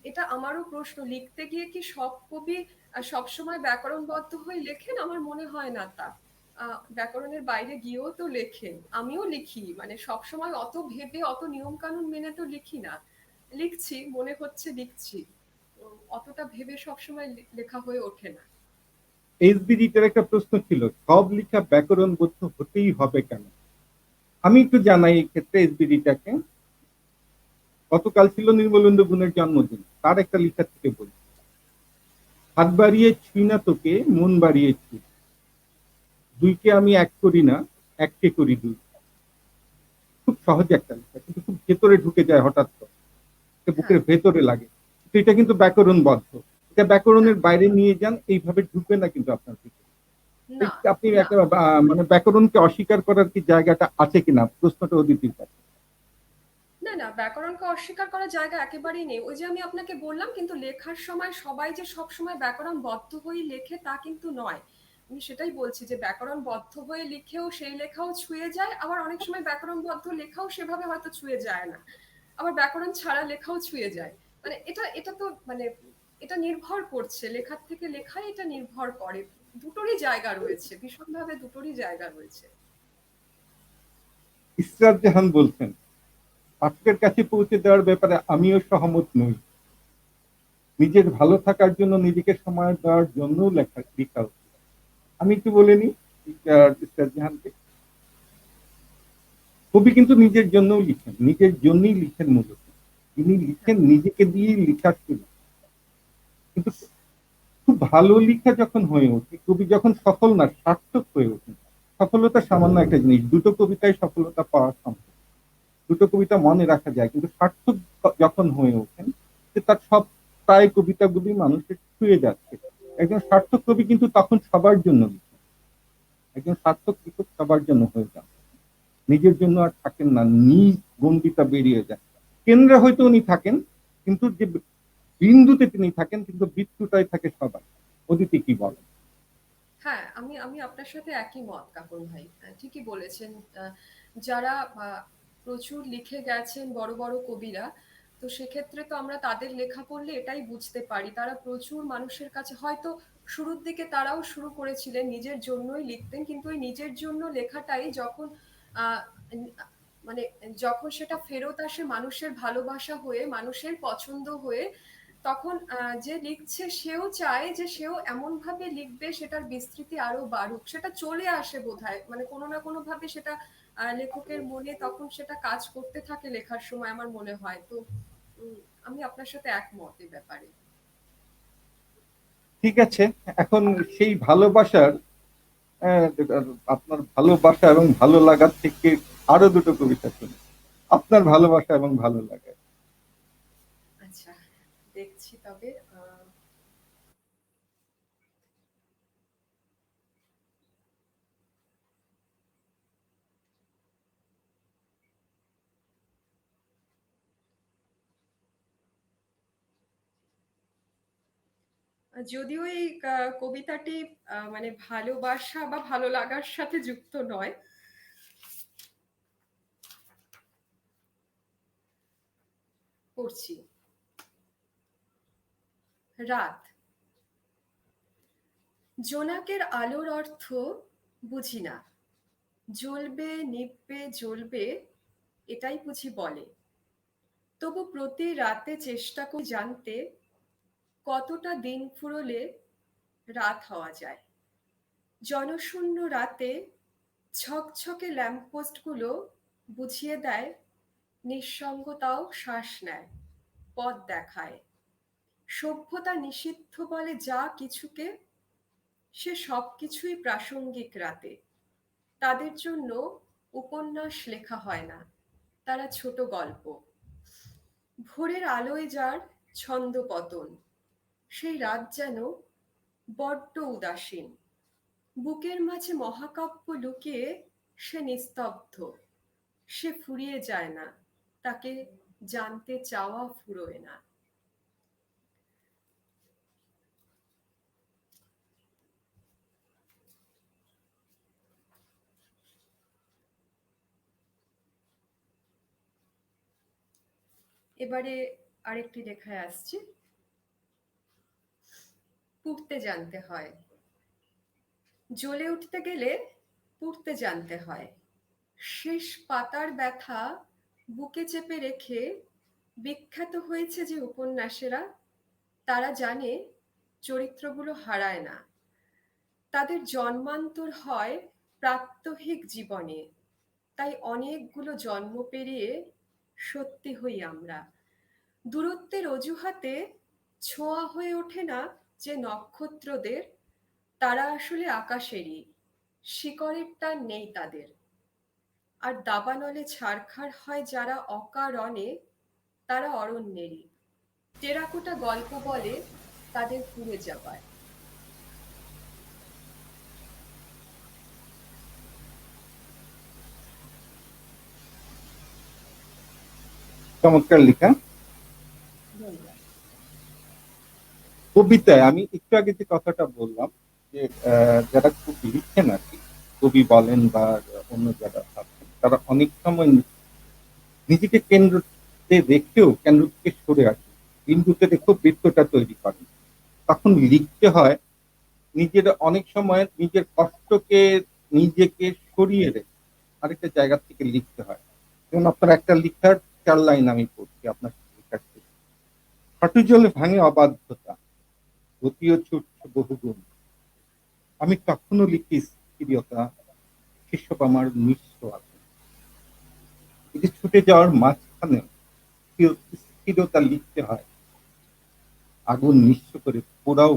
এটা আমারও প্রশ্ন, লিখতে গিয়ে কি সব কবি সবসময় ব্যাকরণবদ্ধ হয়ে লেখেন? আমার মনে হয় না তা। ব্যাকরণের বাইরে গিয়েও তো লেখেন, আমিও লিখি, মানে সবসময় অত ভেবে অত নিয়ম কানুন মেনে তো লিখি না। লিখছি, মনে হচ্ছে লিখছি, অতটা ভেবে সবসময় লেখা হয়ে ওঠে না। এসবিডিটার একটা প্রশ্ন ছিল, সব লেখা ব্যাকরণবদ্ধ হতেই হবে কেন? আমি একটু জানাই এই ক্ষেত্রে এসবিডিটাকে। গতকাল ছিল নির্মলেন্দু গুণের জন্মদিন, তার একটা লেখা থেকে বলি, হাত বাড়িয়ে ছুঁই না তোকে, মন বাড়িয়ে ছুঁই, দুইকে আমি এক করি না, এককে করি দুই। খুব সহজে একটা লেখা, কিন্তু খুব ভেতরে ঢুকে যায় হঠাৎ করে, বুকের হ্যাঁ। ভেতরে লাগে। তো এটা কিন্তু ব্যাকরণবদ্ধ। এটা হ্যাঁ। ব্যাকরণের বাইরে নিয়ে যান, এইভাবে ঢুকবে না কিন্তু আপনার ভিতরে। না। আপনি না। একটা মানে ব্যাকরণকে অস্বীকার করার কি জায়গাটা আছে কিনা, প্রশ্নটা অদিতির কাছে। না, না, ব্যাকরণকে অস্বীকার করার জায়গা একেবারেই নেই। ওই যে আমি আপনাকে বললাম, কিন্তু লেখার সময় সবাই যে সবসময় ব্যাকরণবদ্ধ হয়ে লেখে তা কিন্তু নয়। আমি সেটাই বলছি যে ব্যাকরণবদ্ধ হয়ে লিখেও সেই লেখাও ছুঁয়ে যায়, আবার অনেক সময় ব্যাকরণবদ্ধ লেখাও সেভাবে হয়তো ছুঁয়ে যায় না, আবার ব্যাকরণ ছাড়া লেখাও ছুঁয়ে যায়। মানে এটা এটা তো মানে এটা নির্ভর করছে, লেখার থেকে লেখায় এটা নির্ভর করে। দুটোরই জায়গা রয়েছে, ভীষণভাবে দুটোরই জায়গা রয়েছে। ইসরাত জাহান বলছেন, পাঠকের কাছে পৌঁছে দেওয়ার ব্যাপারে আমিও সহমত নই। নিজের ভালো থাকার জন্য, নিজেকে সময় দেওয়ার জন্য লেখা উচিত। আমি একটু বলে নিই ইসরাত জাহানকে। কবি কিন্তু নিজের জন্যও লিখেন, নিজের জন্যই লিখেন মূলত। তিনি লিখেন নিজেকে দিয়েই লেখা শুরু। কিন্তু খুব ভালো লেখা যখন হয়ে ওঠে, কবি যখন সফল না সার্থক হয়ে ওঠেন। সফলতা সামান্য একটা জিনিস, দুটো কবিতায় সফলতা পাওয়া সম্ভব, দুটো কবিতা মনে রাখা যায়, কিন্তু সার্থক যখন হয়ে ওঠেন যে তার সব প্রায় কবিতাগুলি মানুষের ছুঁয়ে যাচ্ছে। একজন সার্থক কবি কিন্তু তখন সবার জন্য লিখেন, একজন সার্থক লেখক সবার জন্য হয়ে যান, নিজের জন্য আর থাকেন না, নিজ গণ্ডিতা বেরিয়ে যায়। কেন্দ্রে হয়তো উনি থাকেন, কিন্তু যে বিন্দুতে তিনি থাকেন, কিন্তু বৃত্তুটাই থাকে সবাই। অদিতি কি বলেন? হ্যাঁ, আমি আমি আপনার সাথে একই মত কাকুন ভাই। ঠিকই বলেছেন। যারা প্রচুর লিখে গেছেন বড় বড় কবিরা, তো সেক্ষেত্রে তো আমরা তাদের লেখা পড়লে এটাই বুঝতে পারি তারা প্রচুর মানুষের কাছে, হয়তো শুরুর দিকে তারাও শুরু করেছিলেন নিজের জন্যই লিখতেন, কিন্তু ওই নিজের জন্য লেখাটাই যখন আহ, মানে যখন সেটা ফেরত আসে মানুষের ভালোবাসা হয়ে, মানুষের পছন্দ হয়ে, তখন যে লিখছে সেও চায় যে সেও এমন ভাবে লিখবে সেটার বিস্তৃতি আরো বাড়ুক, সেটা চলে আসে বোধহয়, মানে কোনো না কোনো ভাবে সেটা লেখকের মনে তখন সেটা কাজ করতে থাকে লেখার সময়, আমার মনে হয়। তো আমি আপনার সাথে একমত এই ব্যাপারে। ঠিক আছে, এখন সেই ভালোবাসার, আপনার ভালোবাসা এবং ভালো লাগার থেকে আরো দুটো কবিতা শুনি, আপনার ভালোবাসা এবং ভালো লাগা। আচ্ছা, দেখছি তবে। যদিও এই কবিতাটি মানে ভালোবাসা বা ভালো লাগার সাথে যুক্ত নয়, পড়ছি। রাত। জোনাকের আলোর অর্থ বুঝি না, জ্বলবে নিববে জ্বলবে এটাই বুঝি বলে। তবু প্রতি রাতে চেষ্টা করি জানতে কতটা দিন ফুরোলে রাত হওয়া যায়। জনশূন্য রাতে ছকছকে ল্যাম্পপোস্টগুলো বুঝিয়ে দেয়, নিঃসঙ্গতাও শ্বাস নেয়, পথ দেখায়। সভ্যতা নিষিদ্ধ বলে যা কিছুকে, সে সব কিছুই প্রাসঙ্গিক রাতে। তাদের জন্য উপন্যাস লেখা হয় না, তারা ছোট গল্প। ভোরের আলোয় যার ছন্দপতন, সেই রাত যেন বড্ড উদাসীন। বুকের মাঝে মহাকাব্য লুকিয়ে সে নিস্তব্ধ, সে ফুরিয়ে যায় না, তাকে জানতে চাওয়া ফুরোয় না। এবারে আরেকটি লেখায় আসছে। পুড়তে জানতে হয়, জ্বলে উঠতে গেলে পুড়তে জানতে হয়। শেষ পাতার ব্যথা বুকে চেপে রেখে বিখ্যাত হয়েছে যে উপন্যাসেরা, তারা জানে চরিত্রগুলো হারায় না, তাদের জন্মান্তর হয় প্রাত্যহিক জীবনে। তাই অনেকগুলো জন্ম পেরিয়ে সত্যি হই আমরা। দূরত্বের অজুহাতে ছোঁয়া হয়ে ওঠে না যে নক্ষত্রদের, তারা আসলে আকাশেরই, শিকড়ের টান নেই তাদের। আর দাবানলে ছারখার হয় যারা অকারণে, তারা অরণ্যেরই। টেরাকোটা গল্প বলে তাদের পুড়ে যাবার। চমৎকার লেখা। ধন্যবাদ। কবিতায় আমি একটু আগে যে কথাটা বললাম, যে যারা কবি লিখেন আর কি, কবি বলেন বা অন্য যারা আছেন, তারা অনেক সময় নিজেকে কেন্দ্রে রেখেও কেন্দ্র থেকে সরে আসে, বিন্দুতে রেখেও বৃত্তটা তৈরি করেন। তখন লিখতে হয় নিজের, অনেক সময় নিজের কষ্টকে, নিজেকে সরিয়ে রেখে, আরেকটা জায়গা থেকে লিখতে হয়। যেমন আপনার একটা লিখার ৪ লাইন আমি পড়ছি আপনার লেখার থেকে। হাঁটু জলে ভাঙে অবাধ্যতা, গতিও ছুটছে বহুগুণ। আমি তখনও লিখি স্থিরতা, সেসব আমার নিঃস্ব আছে। এই যে ছুটে যাওয়ার মাঝখানে স্থিরতা লিখতে হয়, আগুন নিঃস্ব করে পোড়াও।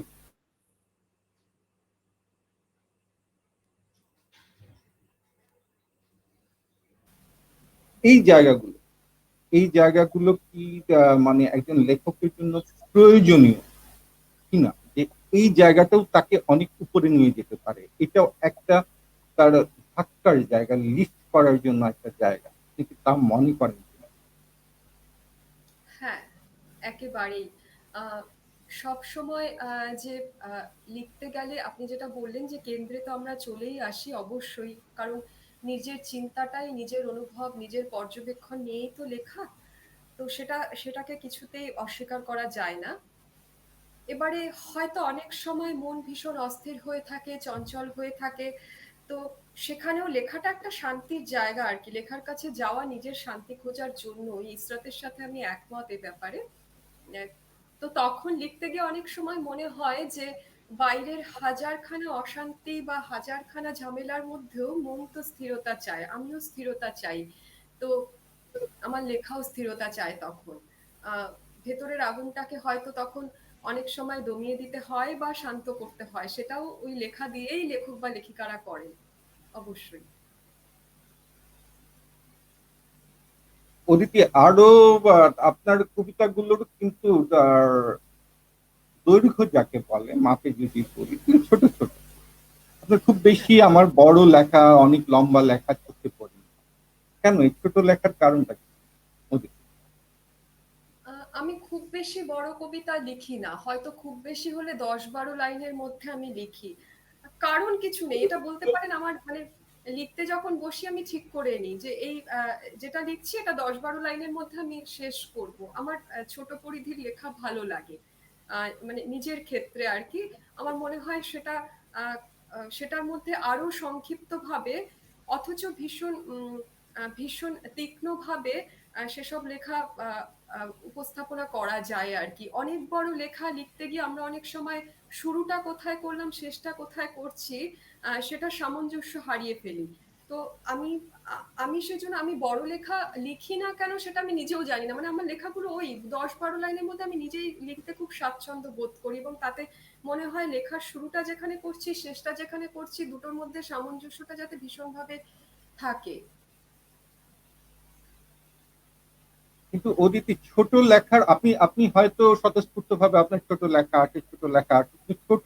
এই জায়গাগুলো এই জায়গাগুলো কি মানে একজন লেখকের জন্য প্রয়োজনীয় কিনা, যে এই জায়গাটাও তাকে অনেক উপরে নিয়ে যেতে পারে, এটাও একটা তার ধাক্কার জায়গা, লিফট করার জন্য একটা জায়গা, কিন্তু তা মনে করেন কিনা? হ্যাঁ, একেবারেই। সবসময় যে লিখতে গেলে আপনি যেটা বললেন যে কেন্দ্রে তো আমরা চলেই আসি অবশ্যই। কারণ নিজের চিন্তাটাই, নিজের অনুভব, নিজের পর্যবেক্ষণ নিয়েই তো লেখা। তো সেটাকে কিছুতেই অস্বীকার করা যায় না। এবারে হয়তো অনেক সময় মন ভীষণ অস্থির হয়ে থাকে, চঞ্চল হয়ে থাকে। তো সেখানেও লেখাটা একটা শান্তির জায়গা আরকি। লেখার কাছে যাওয়া নিজের শান্তি খোঁজার জন্য। ইসরাতের সাথে আমি একমত এ ব্যাপারে। আহ, তো তখন লিখতে গিয়ে অনেক সময় মনে হয় যে বাইরের হাজারখানা অশান্তি বা হাজারখানা ঝামেলার মধ্যেও মন তো স্থিরতা চায়, আমিও স্থিরতা চাই। তো আমার লেখাও স্থিরতা চায় তখন। আহ ভেতরের আগুনটাকে হয়তো তখন অনেক সময় দমিয়ে দিতে হয় বা শান্ত করতে হয়, সেটাও ওই লেখা দিয়েই লেখক বা লেখিকারা করেন অবশ্যই। অদিতি, আরো আপনার কবিতাগুলোর কিন্তু দৈর্ঘ্য যাকে বলে, মাপে যদি বলি, কিন্তু ছোট ছোট। আপনার খুব বেশি আমার বড় লেখা, অনেক লম্বা লেখা চোখে পড়ে। কেন এই ছোট লেখার কারণটা কি অদিতি? আমি খুব বেশি বড় কবিতা লিখি না, হয়তো খুব বেশি হলে ১০-১২ লাইনের মধ্যে আমি লিখি। কারণ কিছু নেই, এটা বলতে পারেন আমার মানে লিখতে যখন বসি আমি ঠিক করে নিই যে এই যেটা লিখছি এটা ১০-১২ লাইনের মধ্যে আমি শেষ করব। আমার ছোট পরিধির লেখা ভালো লাগে, মানে নিজের ক্ষেত্রে আর কি। আমার মনে হয় সেটা আহ, সেটার মধ্যে আরো সংক্ষিপ্ত ভাবে অথচ ভীষণ তীক্ষ্ণ ভাবে সেসব লেখা উপস্থাপনা করা যায় আর কি। অনেক বড় লেখা লিখতে গিয়ে আমরা অনেক সময় শুরুটা কোথায় করলাম শেষটা কোথায় করছি সেটা সামঞ্জস্য হারিয়ে ফেলি। তো আমি আমি সেজন্য আমি বড় লেখা লিখি না কেন সেটা আমি নিজেও জানি না। মানে আমার লেখাগুলো ওই ১০-১২ লাইনের মধ্যে আমি নিজেই লিখতে খুব স্বাচ্ছন্দ্য বোধ করি, এবং তাতে মনে হয় লেখার শুরুটা যেখানে করছি শেষটা যেখানে করছি দুটোর মধ্যে সামঞ্জস্যটা যাতে ভীষণভাবে থাকে। কিন্তু অদিতি, ছোট লেখার আপনি আপনি হয়তো স্বতঃস্ফূর্ত ভাবে আপনার ছোট লেখা আছে, ছোট লেখা আছে, কিন্তু ছোট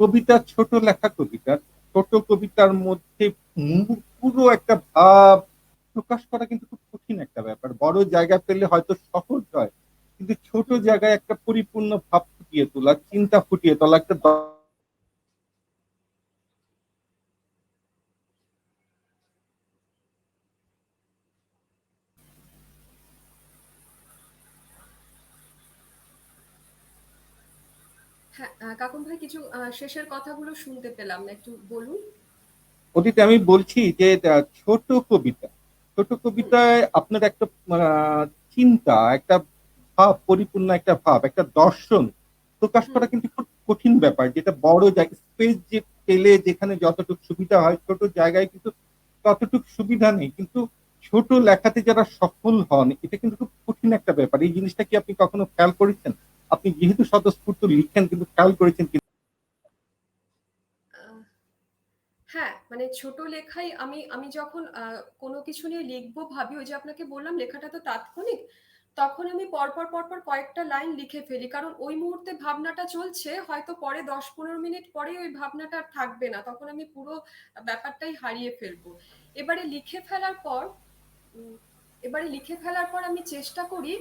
কবিতা, ছোট লেখা কবিতা, ছোট কবিতার মধ্যে পুরো একটা ভাব প্রকাশ করা কিন্তু খুব কঠিন একটা ব্যাপার। বড় জায়গা পেলে হয়তো সহজ হয়, কিন্তু ছোট হুম। জায়গায় একটা পরিপূর্ণ ভাব ফুটিয়ে তোলা, চিন্তা ফুটিয়ে তোলা, একটা হ্যাঁ, কাকুন ভাই কিছু শেষের কথাগুলো শুনতে পেলাম না, একটু বলুন। অতীতে আমি বলছি যে ছোট কবিতা, ছোট হুম। কবিতায় আপনার একটা আহ, চিন্তা, একটা ভাব, পরিপূর্ণ একটা ভাব, একটা দর্শন প্রকাশ হুম। করা কিন্তু খুব কঠিন ব্যাপার, যেটা বড় জায়গা স্পেস যে পেলে যেখানে যতটুকু সুবিধা হয়, ছোট জায়গায় কিন্তু ততটুকু সুবিধা নেই। কিন্তু ছোট লেখাতে যারা সফল হন, এটা কিন্তু খুব কঠিন একটা ব্যাপার। এই জিনিসটা কি আপনি কখনো খেয়াল করেছেন? আপনি যেহেতু স্বতঃস্ফূর্ত লিখেন, কিন্তু খেয়াল করেছেন কি? আহ, হ্যাঁ, মানে ছোট লেখাই আমি আমি যখন কোনো কিছু নিয়ে লিখবো ভাবি, ওই যে আপনাকে বললাম লেখাটা তো তাৎক্ষণিক, তখন আমি পরপর পরপর কয়েকটা লাইন লিখে ফেলি। কারণ ওই মুহূর্তে ভাবনাটা চলছে, হয়তো পরে ১০-১৫ মিনিট পরে ওই ভাবনাটা আর থাকবে না, তখন আমি পুরো ব্যাপারটাই হারিয়ে ফেলবো। এবারে লিখে ফেলার পর উম, এবারে লিখে ফেলার পর আমি চেষ্টা করি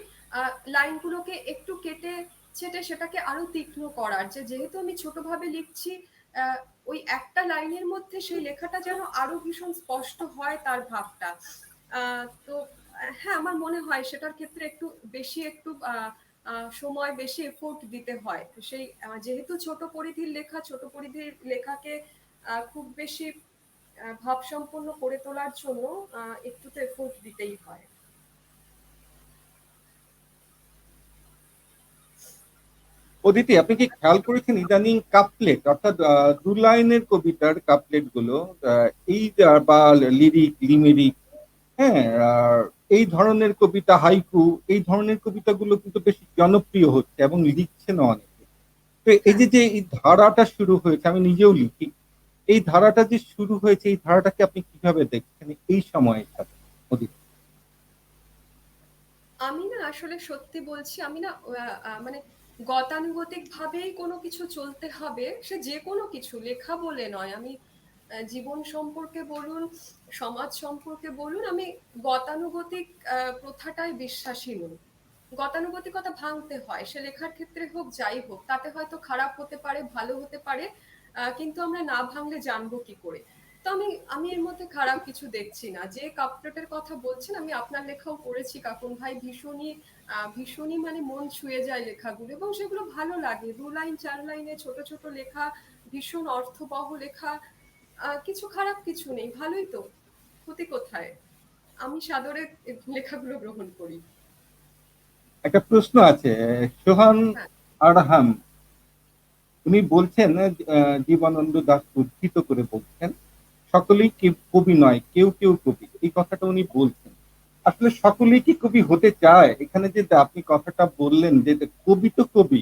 লাইনগুলোকে একটু কেটে ছেটে সেটাকে আরো তীক্ষ্ণ করার, যে যেহেতু আমি ছোটভাবে লিখছি, আহ, ওই একটা লাইনের মধ্যে সেই লেখাটা যেন আরো ভীষণ স্পষ্ট হয় তার ভাবটা। তো হ্যাঁ, আমার মনে হয় সেটার ক্ষেত্রে একটু বেশি একটু সময় বেশি এফোর্ট দিতে হয়। তো সেই যেহেতু ছোট পরিধির লেখা, ছোট পরিধির লেখাকে খুব বেশি ভাবসম্পন্ন করে তোলার জন্য একটু তো এফোর্ট দিতেই হয়। অদিতি, আপনি কি খেয়াল করেছেন ইদানিং কাপলেট অর্থাৎ দু লাইনের কবিতার কাপলেট গুলো এই বা লিরিক লিমেরিক, হ্যাঁ, এই ধরনের কবিতা, হাইকু, এই ধরনের কবিতাগুলো কিন্তু বেশ জনপ্রিয় হচ্ছে এবং লিখছেন অনেকে। তো এই হ্যাঁ, যে এই ধারাটা শুরু হয়েছে, আমি নিজেও লিখি, এই ধারাটা যে শুরু হয়েছে, এই ধারাটাকে আপনি কিভাবে দেখছেন এই সময়ের সাথে? অদিতি, আমি না আসলে সত্যি বলছি, আমি না মানে গতানুগতিক ভাবেই কোনো কিছু চলতে হবে, সে যে কোনো কিছু লেখা বলে নয়। আমি জীবন সম্পর্কে বলুন, সমাজ সম্পর্কে বলুন, আমি গতানুগতিক প্রথাটায় বিশ্বাসী নই। গতানুগতিকতা ভাঙতে হয়, সে লেখার ক্ষেত্রে হোক যাই হোক, তাতে হয়তো খারাপ হতে পারে, ভালো হতে পারে, কিন্তু আমরা না ভাঙলে জানবো কি করে? তো আমি আমি এর মধ্যে খারাপ কিছু দেখছি না। যে কাপলেটের কথা বলছেন, আমি আপনার লেখাও পড়েছি কাকুন ভাই, ভীষণই ভীষণই মানে মন ছুঁয়ে যায় লেখাগুলো, এবং সেগুলো ভালো লাগে। ২ লাইন ৪ লাইনে ছোট, ছোট লেখা, ভীষণ অর্থবহ লেখা। কিছু খারাপ কিছু নেই, ভালোই তো। ক্ষতি কোথায়? আমি সাদরে লেখাগুলো গ্রহণ করি। একটা প্রশ্ন আছে। সোহান হ্যাঁ, আরহাম উনি বলছেন, জীবনানন্দ দাশ উদ্ধৃত করে বলছেন, সকলেই কবি নয়, কেউ কেউ কবি। এই কথাটা উনি বলছেন। আসলে সকলেই কি কবি হতে চায়? এখানে যে আপনি কথাটা বললেন যে কবি তো কবি,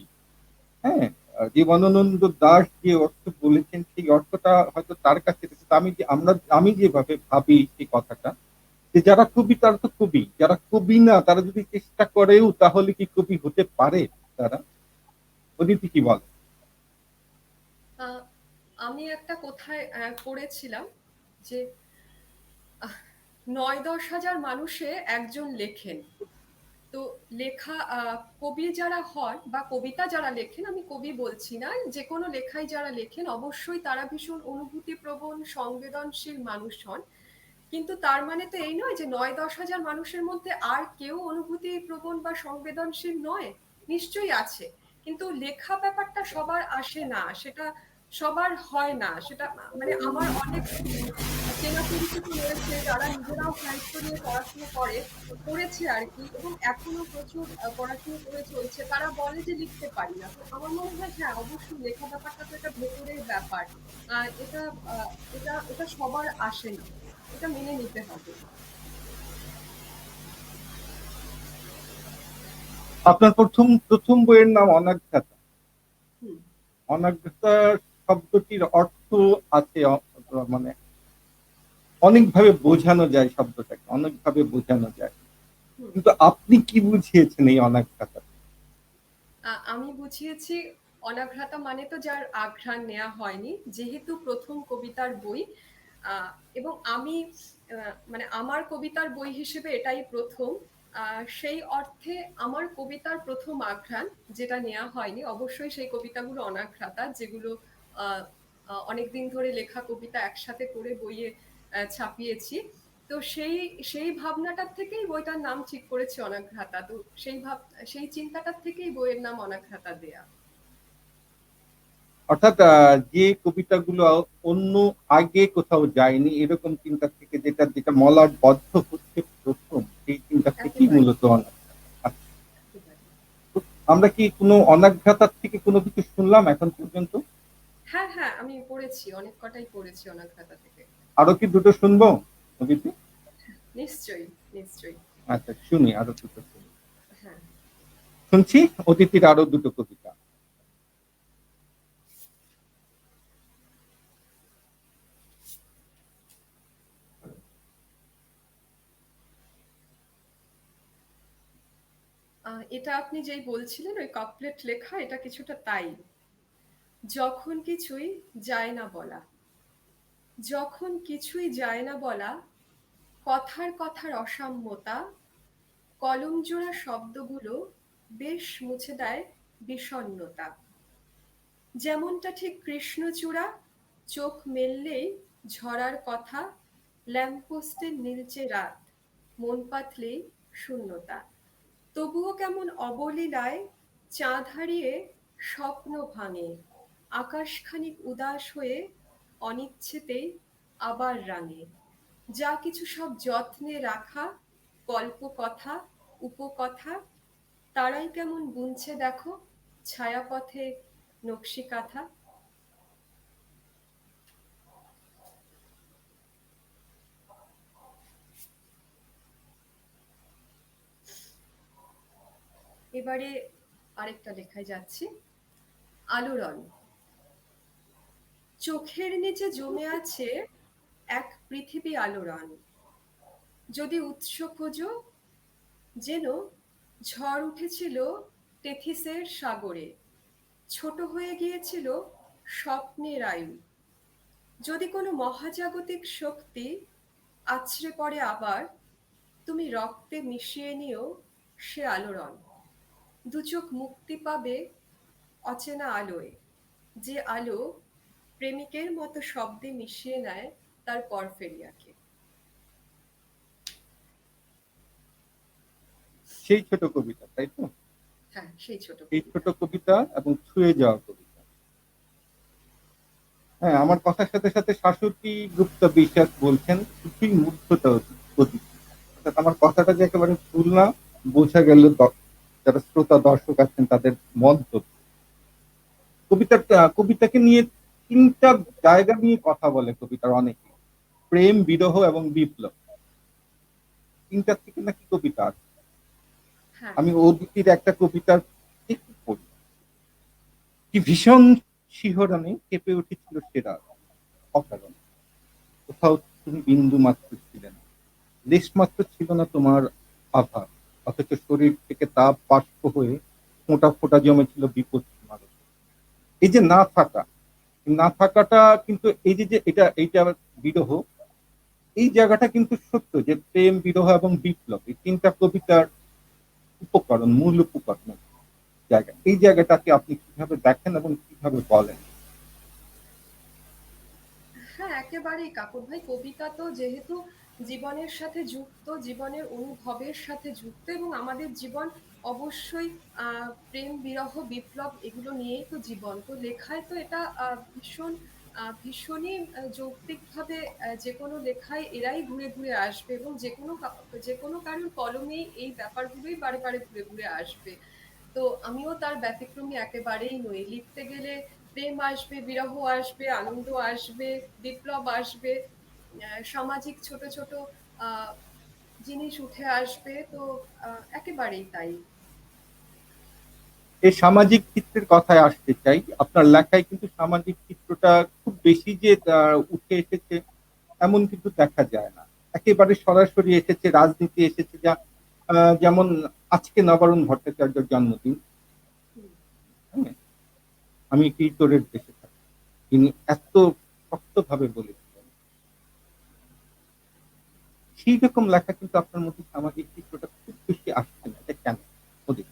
হ্যাঁ, জীবনানন্দ দাশ যে অর্থ বলেছেন সেই অর্থটা হয়তো তার কাছে, আমি যেভাবে ভাবি সেই কথাটা, যে যারা কবি তারা তো কবি, যারা কবি না তারা যদি চেষ্টা করেও তাহলে কি কবি হতে পারে তারা? অদিতি কি বলে? আহ, আমি একটা কোথায় পড়েছিলাম যে ৯-১০ হাজার মানুষে একজন লেখেন। তো লেখা কবি যারা হন বা কবিতা যারা লেখেন, আমি কবি বলছি না, যে কোনো লেখাই যারা লেখেন অবশ্যই তারা ভীষণ অনুভূতিপ্রবণ সংবেদনশীল মানুষ হন। কিন্তু তার মানে তো এই নয় যে ৯-১০ হাজার মানুষের মধ্যে আর কেউ অনুভূতিপ্রবণ বা সংবেদনশীল নয়। নিশ্চয়ই আছে, কিন্তু লেখা ব্যাপারটা সবার আসে না, সেটা সবার হয় না। সেটা মানে আমার অনেক চেনা পরিচিত রয়েছে যারা নিজেরাও সাহিত্য নিয়ে পড়াশোনা করেছে আর কি, এবং এখনো প্রচুর পড়াশোনা করে চলছে। তারা বলে যে লিখতে পারি না। তো আমার মনে হয় হ্যাঁ, অবশ্যই লেখা ব্যাপারটা তো একটা ভেতরের ব্যাপার। এটা এটা এটা সবার আসে না, এটা মেনে নিতে হবে। আপনার প্রথম প্রথম বইয়ের নাম অনাঘ্রাতা। হুম, অনাঘ্রাতা শব্দটির অর্থ আছে, মানে অনেকভাবে বোঝানো যায়, শব্দটাকে অনেকভাবে বোঝানো যায়, হুম। কিন্তু আপনি কি বুঝিয়েছেন এই অনাঘ্রাতা? আমি বুঝিয়েছি অনাঘ্রাতা মানে তো যার আঘ্রাণ নেওয়া হয়নি, যেহেতু প্রথম কবিতার বই, আহ, এবং আমি মানে আমার কবিতার বই হিসেবে এটাই প্রথম। সেই অর্থে আমার কবিতার প্রথম আঘ্রাণ যেটা নেওয়া হয়নি, অবশ্যই সেই কবিতাগুলো অনাঘ্রাতা, যেগুলো আহ, অনেকদিন ধরে লেখা কবিতা একসাথে করে বইয়ে ছাপিয়েছি। তো সেই ভাবনাটার থেকেই বইটার নাম ঠিক করেছি অনাঘ্রাতা। তো সেই চিন্তাটার থেকেই বইয়ের নাম অনাঘ্রাতা দেয়া। অর্থাৎ যে কবিতাগুলো অন্য আগে কোথাও যায়নি এরকম চিন্তা থেকে, যেটা যেটা মলাটবদ্ধ হচ্ছে প্রথম, সেই চিন্তা থেকেই একেবারে, মূলত আচ্ছা, একেবারে। আমরা কি কোনো অনাঘ্রাতার থেকে কোনো কিছু শুনলাম এখন পর্যন্ত? হ্যাঁ, হ্যাঁ, আমি পড়েছি, অনেক কটাই পড়েছি অনাঘ্রাতা থেকে। আরো কি দুটো শুনবো অদিতি? নিশ্চয়ই, নিশ্চয়ই। আচ্ছা, শুনি, আরো দুটো শুনি। হ্যাঁ। শুনছি অদিতির আরো দুটো কবিতা। এটা আপনি যেই বলছিলেন ওই কাপলেট লেখা, এটা কিছুটা তাই। যখন কিছুই যায় না বলা, যখন কিছুই যায় না বলা, কথার কথার অসাম্যতা, কলমজোড়া শব্দগুলো বেশ মুছে দেয় বিষণ্ণতা। যেমনটা ঠিক কৃষ্ণচূড়া, চোখ মেললেই ঝরার কথা, ল্যাম্পপোস্টের নীলচে রাত, মন পাতলেই শূন্যতা। তবুও কেমন অবলীলায় চাঁদ হারিয়ে স্বপ্ন ভাঙে, আকাশখানিক উদাস হয়ে অনিচ্ছেতেই আবার রাঙে, যা কিছু সব যত্নে রাখা, কল্পকথা, উপকথা, তারাই কেমন বুনছে দেখো ছায়াপথে নকশি কাঁথা। এবারে আরেকটা লেখায় যাচ্ছি। আলোড়ন। চোখের নিচে জমে আছে এক পৃথিবী আলোড়ন, যদি উৎস খোঁজো যেন ঝড় উঠেছিল টেথিসের সাগরে, ছোট হয়ে গিয়েছিল স্বপ্নের আয়ু, যদি কোনো মহাজাগতিক শক্তি আছড়ে পড়ে আবার, তুমি রক্তে মিশিয়ে নিও সে আলোড়ন, দুচোখ মুক্তি পাবে অচেনা আলোয়, যে আলো প্রেমিকের মতো শব্দে মিশিয়ে নেয় তার পরফেরিয়াকে। সেই ছোট কবিতা, তাই তো? হ্যাঁ, সেই ছোট এই কবিতা। ছোট কবিতা এবং ছুঁয়ে যাওয়া কবিতা। হ্যাঁ, আমার কথার সাথে সাথে শাশ্বতী গুপ্তা বিশ্বাস বলছেন কিছুই মুগ্ধতা অতীত। অর্থাৎ আমার কথাটা যে একেবারে ভুল না, বোঝা গেল যারা শ্রোতা দর্শক আছেন তাদের মন্তব্য। কবিতাকে নিয়ে তিনটা জায়গা নিয়ে কথা বলে কবিতার অনেকে, প্রেম, বিরহ এবং বিপ্লব। তিনটা থেকে নাকি কবিতা আছে। হ্যাঁ, আমি অদিতির একটা কবিতার একটু পড়ি। কি ভীষণ শিহরণে কেঁপে উঠেছিল সেরা অকারণ, কোথাও তুমি বিন্দু মাত্র ছিলে না, লেশ মাত্র ছিল না তোমার আভা, অথচ শরীর থেকে তাপ বাষ্প হয়ে ফোঁটা ফোঁটা জমেছিল বিপদ সীমার। এই যে না থাকা, না থাকাটা কিন্তু এই যে এটা এইটা বিরহ, এই জায়গাটা কিন্তু সত্য যে প্রেম, বিরহ এবং বিপ্লব এই তিনটা কবিতার উপকরণ, মূল উপকরণ জায়গা। এই জায়গাটাকে আপনি কিভাবে দেখেন এবং কিভাবে বলেন? হ্যাঁ, একেবারেই কাকুর ভাই। কবিতা তো যেহেতু জীবনের সাথে যুক্ত, জীবনের অনুভবের সাথে যুক্ত, এবং আমাদের জীবন অবশ্যই প্রেম, বিরহ, বিপ্লব এগুলো নিয়েই তো জীবন। তো লেখায় তো এটা ভীষণই যৌক্তিকভাবে যে কোনো লেখায় এরাই ঘুরে ঘুরে আসবে, এবং যে কোনো কারোর কলমেই এই ব্যাপারগুলোই বারে বারে ঘুরে ঘুরে আসবে। তো আমিও তার ব্যতিক্রমী একেবারেই নই। লিখতে গেলে প্রেম আসবে, বিরহ আসবে, আনন্দ আসবে, বিপ্লব আসবে, সামাজিক ছোট ছোট আহ, জিনিস উঠে আসবে। তো একেবারেই তাই। এই সামাজিক চিত্রের কথায় আসতে চাই। আপনার লেখায় কিন্তু সামাজিক চিত্রটা খুব বেশি যে উঠে এসেছে এমন কিন্তু দেখা যায় না। একেবারে সরাসরি এসেছে, রাজনীতি এসেছে, যা যেমন আজকে নবারুণ ভট্টাচার্যের জন্মদিন। হুম। হ্যাঁ, আমি কি তোরের দেশে থাকি, তিনি এত শক্তভাবে বলেছিলেন। সেই রকম লেখা কিন্তু আপনার মধ্যে সামাজিক চিত্রটা খুব বেশি আসছে না, এটা কেন? ওদিক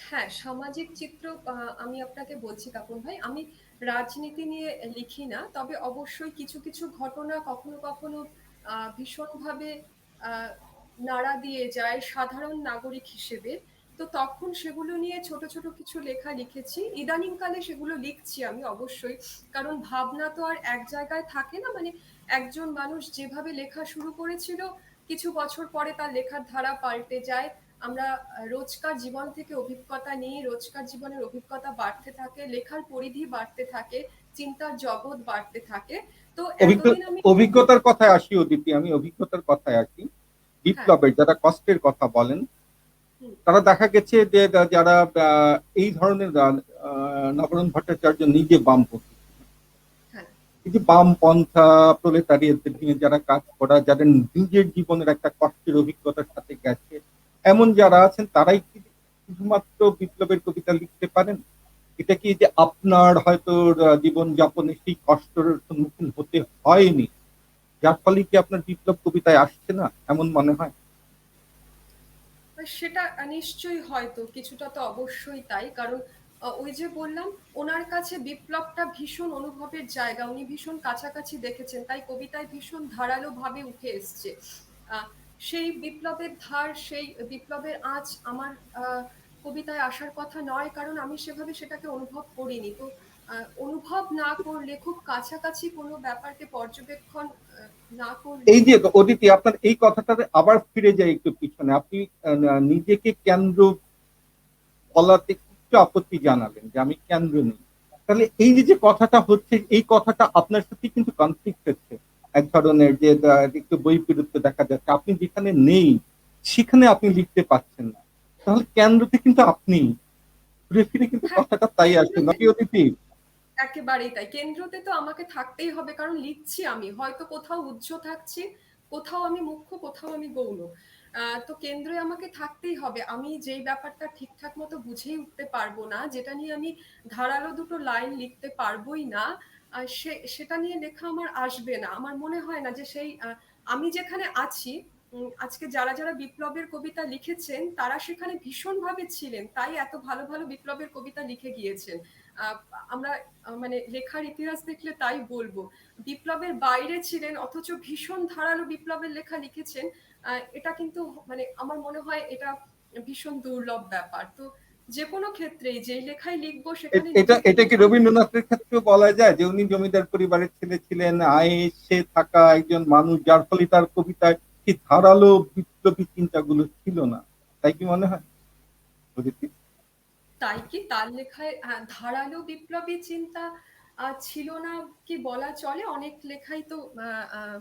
হ্যাঁ, সামাজিক চিত্র আমি আপনাকে বলছি কাপুর ভাই, আমি রাজনীতি নিয়ে লিখি না, তবে অবশ্যই কিছু কিছু ঘটনা কখনো কখনো ভীষণভাবে আহ, নাড়া দিয়ে যায় সাধারণ নাগরিক হিসেবে। তো তখন সেগুলো নিয়ে ছোট ছোট কিছু লেখা লিখেছি, ইদানিং কালে সেগুলো লিখছি আমি অবশ্যই। কারণ ভাবনা তো আর এক জায়গায় থাকে না, মানে একজন মানুষ যেভাবে লেখা শুরু করেছিল, কিছু বছর পরে তার লেখার ধারা পাল্টে যায়। আমরা রোজকার জীবন থেকে অভিজ্ঞতা নিই, রোজকার জীবনের অভিজ্ঞতা বাড়তে থাকে, লেখার পরিধি বাড়তে থাকে, চিন্তার জগৎ বাড়তে থাকে। তো এতদিন আমি অভিজ্ঞতার কথায় আসি অদিতি, আমি অভিজ্ঞতার কথায় আসি। হ্যাঁ। বিপ্লবের যারা কষ্টের কথা বলেন, হুম। তারা দেখা গেছে যে যারা এই ধরনের নবরুণ ভট্টাচার্য নিজে বামপন্থী, হ্যাঁ। এই যে বামপন্থা প্রলেতারিয়েতদের নিয়ে যারা কাজ করা, যাদের নিজের জীবনের একটা কষ্টের অভিজ্ঞতার সাথে গেছে, এমন যারা আছেন তারাই কি শুধুমাত্র বিপ্লবের কবিতা লিখতে পারেন? এটা কি যে আপনার হয়তো জীবন যাপনে সেই কষ্টের সম্মুখীন হতে হয়নি, যার ফলে কি আপনার বিপ্লব কবিতায় আসছে না, এমন মনে হয়? সেটা নিশ্চয়ই, হয়তো কিছুটা তো অবশ্যই তাই। কারণ ওই যে বললাম, ওনার কাছে বিপ্লবটা ভীষণ অনুভবের জায়গা, উনি ভীষণ কাছাকাছি দেখেছেন, তাই কবিতায় ভীষণ ধারালো ভাবে উঠে এসছে। সেই বিপ্লবের ধার, সেই বিপ্লবের আঁচ আমার কবিতায় আসার কথা নয়, কারণ আমি সেভাবে সেটাকে অনুভব করিনি। তো অনুভব না করলে, খুব কাছাকাছি কোনো ব্যাপারকে পর্যবেক্ষণ না করলে। এই যে অদিতি, আপনার এই কথাটাতে আবার ফিরে যায় একটু পিছনে, আপনি নিজেকে কেন্দ্র বলাতে একটু আপত্তি জানালেন যে আমি কেন্দ্র নেই। তাহলে এই যে কথাটা হচ্ছে, এই কথাটা আপনার সাথে কিন্তু কনফ্লিক্ট হচ্ছে এক ধরনের, যে একটু বৈপরীত্য দেখা যাচ্ছে। আপনি যেখানে নেই সেখানে আপনি লিখতে পাচ্ছেন না, তাহলে কেন্দ্রতে কিন্তু আপনি, ঘুরে ফিরে কিন্তু হ্যাঁ, কথাটা তাই আসছে কেন্দ্রতে নাকি অতিথি? একেবারেই তাই। কেন্দ্রতে তো আমাকে থাকতেই হবে, কারণ লিখছি আমি। হয়তো কোথাও উচ্চ থাকছি, কোথাও আমি মুখ্য, কোথাও আমি গৌণ। তো কেন্দ্রে আমাকে থাকতেই হবে। আমি যেই ব্যাপারটা ঠিকঠাক মতো বুঝেই উঠতে পারবো না, যেটা নিয়ে আমি ধারালো দুটো লাইন লিখতে পারবোই না, সেটা নিয়ে লেখা আমার আসবে না। আমার মনে হয় না যে সেই আমি যেখানে আছি, আজকে যারা যারা বিপ্লবের কবিতা লিখেছেন তারা সেখানে ভীষণভাবে ছিলেন, তাই এত ভালো ভালো বিপ্লবের কবিতা লিখে গিয়েছেন। আমরা মানে লেখার ইতিহাস দেখলে তাই বলবো, বিপ্লবের বাইরে ছিলেন অথচ ভীষণ ধারালো বিপ্লবের লেখা লিখেছেন। এটা কিন্তু মানে আমার মনে হয় এটা ভীষণ দুর্লভ ব্যাপার। তো যে কোনো ক্ষেত্রেই যেই লেখাই লিখবো সেখানে এটা নিজেকে এটা কি বোঝানো। রবীন্দ্রনাথের ক্ষেত্রেও বলা যায় যে উনি জমিদার পরিবারের ছেলে ছিলেন, আয়েসে থাকা একজন মানুষ, যার ফলে তার কবিতায় কি ধারালো বিপ্লবী চিন্তাগুলো ছিল না, তাই কি মনে হয় অদিতি? তাই কি তার লেখায় ধারালো বিপ্লবী চিন্তা ছিল না কি বলা চলে? অনেক লেখাই তো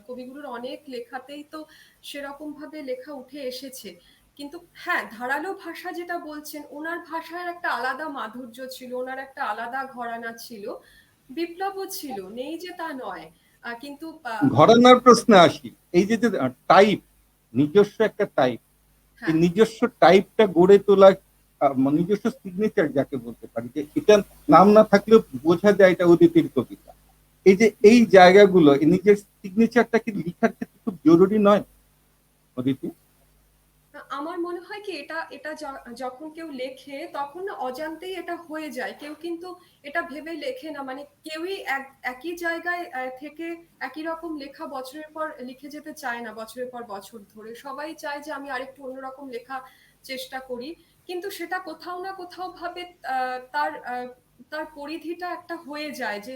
কবিগুরুর অনেক লেখাতেই তো সেরকম ভাবে লেখা উঠে এসেছে। কিন্তু হ্যাঁ, ধারালো ভাষা যেটা বলছেন, ওনার ভাষার একটা আলাদা মাধুর্য ছিল, ওনার একটা আলাদা ঘরানা ছিল, বিপ্লবও ছিল, নেই যে তা নয়। কিন্তু ঘরানার প্রশ্নে আসি। এই যে টাইপ, নিজস্ব একটা টাইপ, এই হ্যাঁ, নিজস্ব টাইপটা গড়ে তোলা, নিজস্ব সিগনেচার যাকে বলতে পারি, যে এটা নাম না থাকলেও বোঝা যায় এটা অদিতির কবিতা। এই যে এই জায়গাগুলো, এই নিজের সিগনেচারটা কি লেখার ক্ষেত্রে খুব জরুরি নয় অদিতি? আমার মনে হয় কি, এটা এটা যখন কেউ লেখে তখন না অজান্তেই এটা হয়ে যায়। কেউ কিন্তু এটা ভেবে লেখে না, মানে কেউই একই জায়গায় থেকে একই রকম লেখা বছরের পর লিখে যেতে চায় না, বছরের পর বছর ধরে। সবাই চায় যে আমি আরেকটু অন্যরকম লেখা চেষ্টা করি, কিন্তু সেটা কোথাও না কোথাও ভাবে তার পরিধিটা একটা হয়ে যায় যে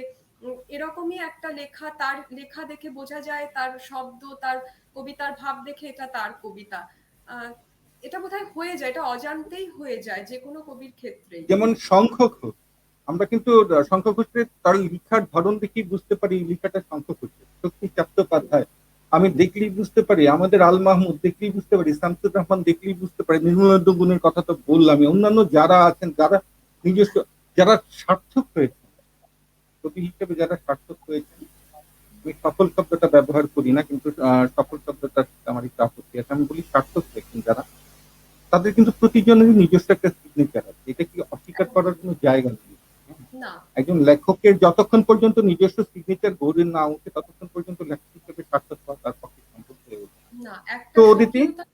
এরকমই একটা লেখা, তার লেখা দেখে বোঝা যায়, তার শব্দ, তার কবিতার ভাব দেখে এটা তার কবিতা। আহ, এটা বোধহয় হয়ে যায়, এটা অজান্তেই হয়ে যায় যে কোনো কবির ক্ষেত্রেই। যেমন শঙ্খ ঘোষ, আমরা কিন্তু শঙ্খ ঘোষের তার লেখার ধরন দেখেই বুঝতে পারি এই লেখাটা শঙ্খ ঘোষের। শক্তি চট্টোপাধ্যায় আমি দেখলেই বুঝতে পারি, আমাদের আল মাহমুদ দেখলেই বুঝতে পারি, শামসুর রহমান দেখলেই বুঝতে পারি, নির্মলেন্দু গুণের কথা তো বললামই, অন্যান্য যারা আছেন, যারা নিজস্ব, যারা সার্থক হয়েছেন কবি হিসেবে, যারা সার্থক হয়েছেন, আমি সফল শব্দটা ব্যবহার করি না, কিন্তু সফল শব্দটা আমার একটু আপত্তি আছে, আমি বলি সার্থক হয়েছেন যারা, তাদের কিন্তু প্রতিজনেরই নিজস্ব একটা সিগনেচার আছে, এটা কি অস্বীকার করার কোনো জায়গা নেই। না, একজন লেখকের যতক্ষণ পর্যন্ত নিজস্ব সিগনেচার গড়ে না ওঠে ততক্ষণ পর্যন্ত লেখক হিসেবে সার্থক হওয়া তার পক্ষে সম্ভব হয়ে ওঠে। না, একটা তো অদিতি, স্বকীয়তা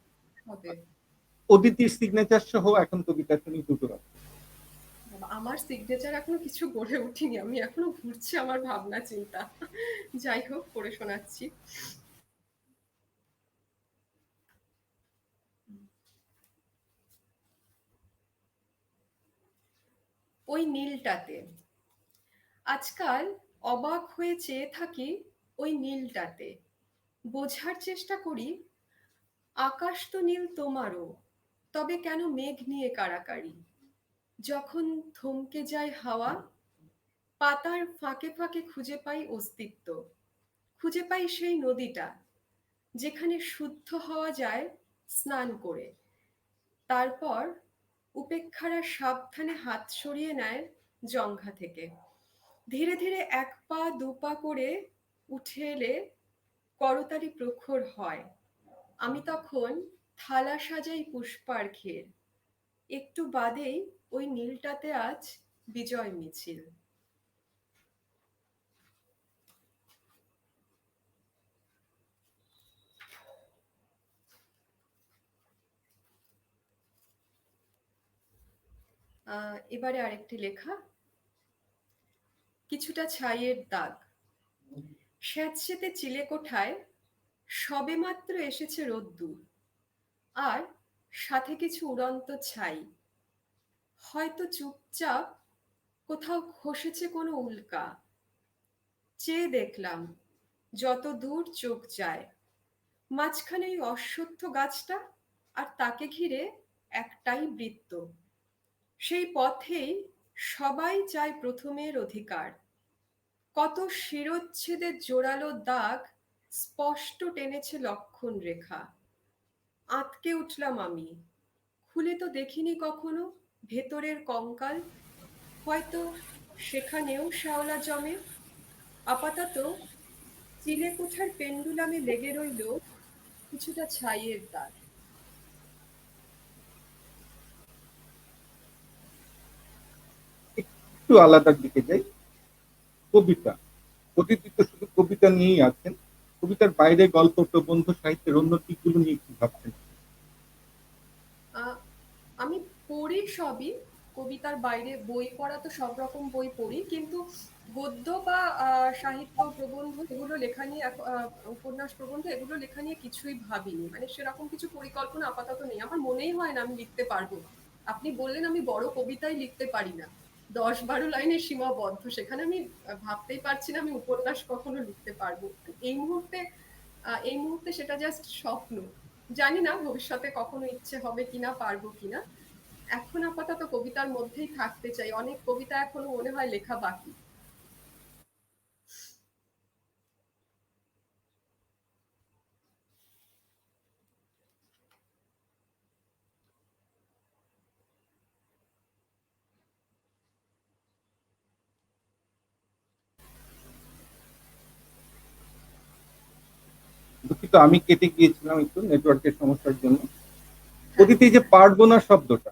হবে। অদিতির সিগনেচার সহ এখন কবিতা শুনি দুটো আছে। আমার সিগনেচার এখনো কিছু গড়ে উঠিনি, আমি এখনো ঘুরছি আমার ভাবনা চিন্তা। যাই হোক, পড়ে শোনাচ্ছি। ওই নীলটাতে আজকাল অবাক হয়ে চেয়ে থাকি, ওই নীলটাতে বোঝার চেষ্টা করি, আকাশ তো নীল তোমারও, তবে কেন মেঘ নিয়ে কাড়াকাড়ি? যখন থমকে যায় হাওয়া, পাতার ফাঁকে ফাঁকে খুঁজে পাই অস্তিত্ব, খুঁজে পাই সেই নদীটা যেখানে শুদ্ধ হওয়া যায় স্নান করে। তারপর উপেক্ষারা সাবধানে হাত সরিয়ে নেয় জঙ্ঘা থেকে। ধীরে ধীরে এক পা দু পা করে উঠে এলে করতালি প্রখর হয়। আমি তখন থালা সাজাই পুষ্পার্ঘ্যের। একটু বাদেই ওই নীলটাতে আজ বিজয় মিছিল। এবারে আরেকটি লেখা, কিছুটা ছাইয়ের দাগ। স্যাঁতসেঁতে চিলেকোঠায় সবেমাত্র এসেছে রোদ্দুর, আর সাথে কিছু উড়ন্ত ছাই। হয়তো চুপচাপ কোথাও খসেছে কোনো উল্কা, চেয়ে দেখলাম যত দূর চোখ যায়, মাঝখানে এই অশ্বত্থ গাছটা, আর তাকে ঘিরে একটাই বৃত্ত। সেই পথেই সবাই চায় প্রথমের অধিকার। কত শিরচ্ছেদের জোরালো দাগ স্পষ্ট টেনেছে লক্ষণ রেখা। আঁতকে উঠলাম আমি, খুলে তো দেখিনি কখনো ভেতরের কঙ্কাল। হয়তো সেখানেও শ্যাওলা জমে। আপাতত চিলেকোঠার পেন্ডুলামে লেগে রইল কিছুটা ছাইয়ের দাগ। একটু আলাদার দিকে যাই। কবিতা, অতিথি তো শুধু কবিতা নিয়েই আছেন, কবিতার বাইরে গল্প, প্রবন্ধ, সাহিত্যের অন্য দিকগুলো নিয়ে কি ভাবছেন? আহ, আমি পড়ি সবই, কবিতার বাইরে বই পড়া তো সব রকম বই পড়ি, কিন্তু গদ্য বা সাহিত্য প্রবন্ধ এগুলো লেখা নিয়ে উপন্যাস প্রবন্ধ এগুলো লেখা নিয়ে কিছুই ভাবিনি, মানে সেরকম কিছু পরিকল্পনা আপাতত নেই। আমার মনেই হয় না আমি লিখতে পারবো। আপনি বললেন আমি বড় কবিতাই লিখতে পারি না, 10-12 লাইনে সীমাবদ্ধ, সেখানে আমি ভাবতেই পারছি না আমি উপন্যাস কখনো লিখতে পারবো। এই মুহূর্তে এই মুহূর্তে সেটা জাস্ট স্বপ্ন। জানি না ভবিষ্যতে কখনো ইচ্ছে হবে কিনা, পারবো কিনা। এখন আপাতত কবিতার মধ্যেই থাকতে চাই, অনেক কবিতা এখনো মনে হয় লেখা বাকি। দুঃখিত, আমি কেটে গিয়েছিলাম একটু নেটওয়ার্কের সমস্যার জন্য। হ্যাঁ, অতীতে এই যে পারবো না শব্দটা,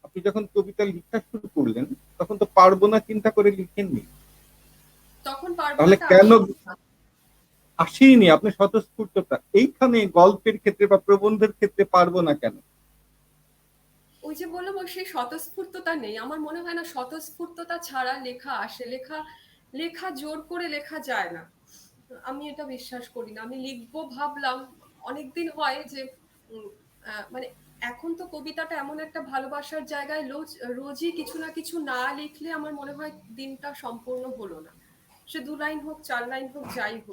আপনি যখন কবিতা লেখা শুরু করলেন তখন তো পারবো না চিন্তা করে লিখেননি, তখন পারবো তাহলে নাটা কেন আসেনি। আসেনি? আপনি স্বতঃস্ফূর্ততা এইখানে গল্পের ক্ষেত্রে বা প্রবন্ধের ক্ষেত্রে পারবো না কেন? ওই যে বললাম, ওই সেই স্বতঃস্ফূর্ততা নেই। আমার মনে হয় না স্বতঃস্ফূর্ততা ছাড়া লেখা আসে। লেখা লেখা জোর করে লেখা যায় না। আমি এটা বিশ্বাস করি না। আমি লিখবো ভাবলাম, অনেকদিন হয় যে উম, মানে এখন তো কবিতাটা এমন একটা ভালোবাসার জায়গায়, রোজই কিছু না কিছু না লিখলে আমার মনে হয় দিনটা সম্পূর্ণ হলো না। সে 2 লাইন হোক, 4 লাইন হোক, যাই হোক।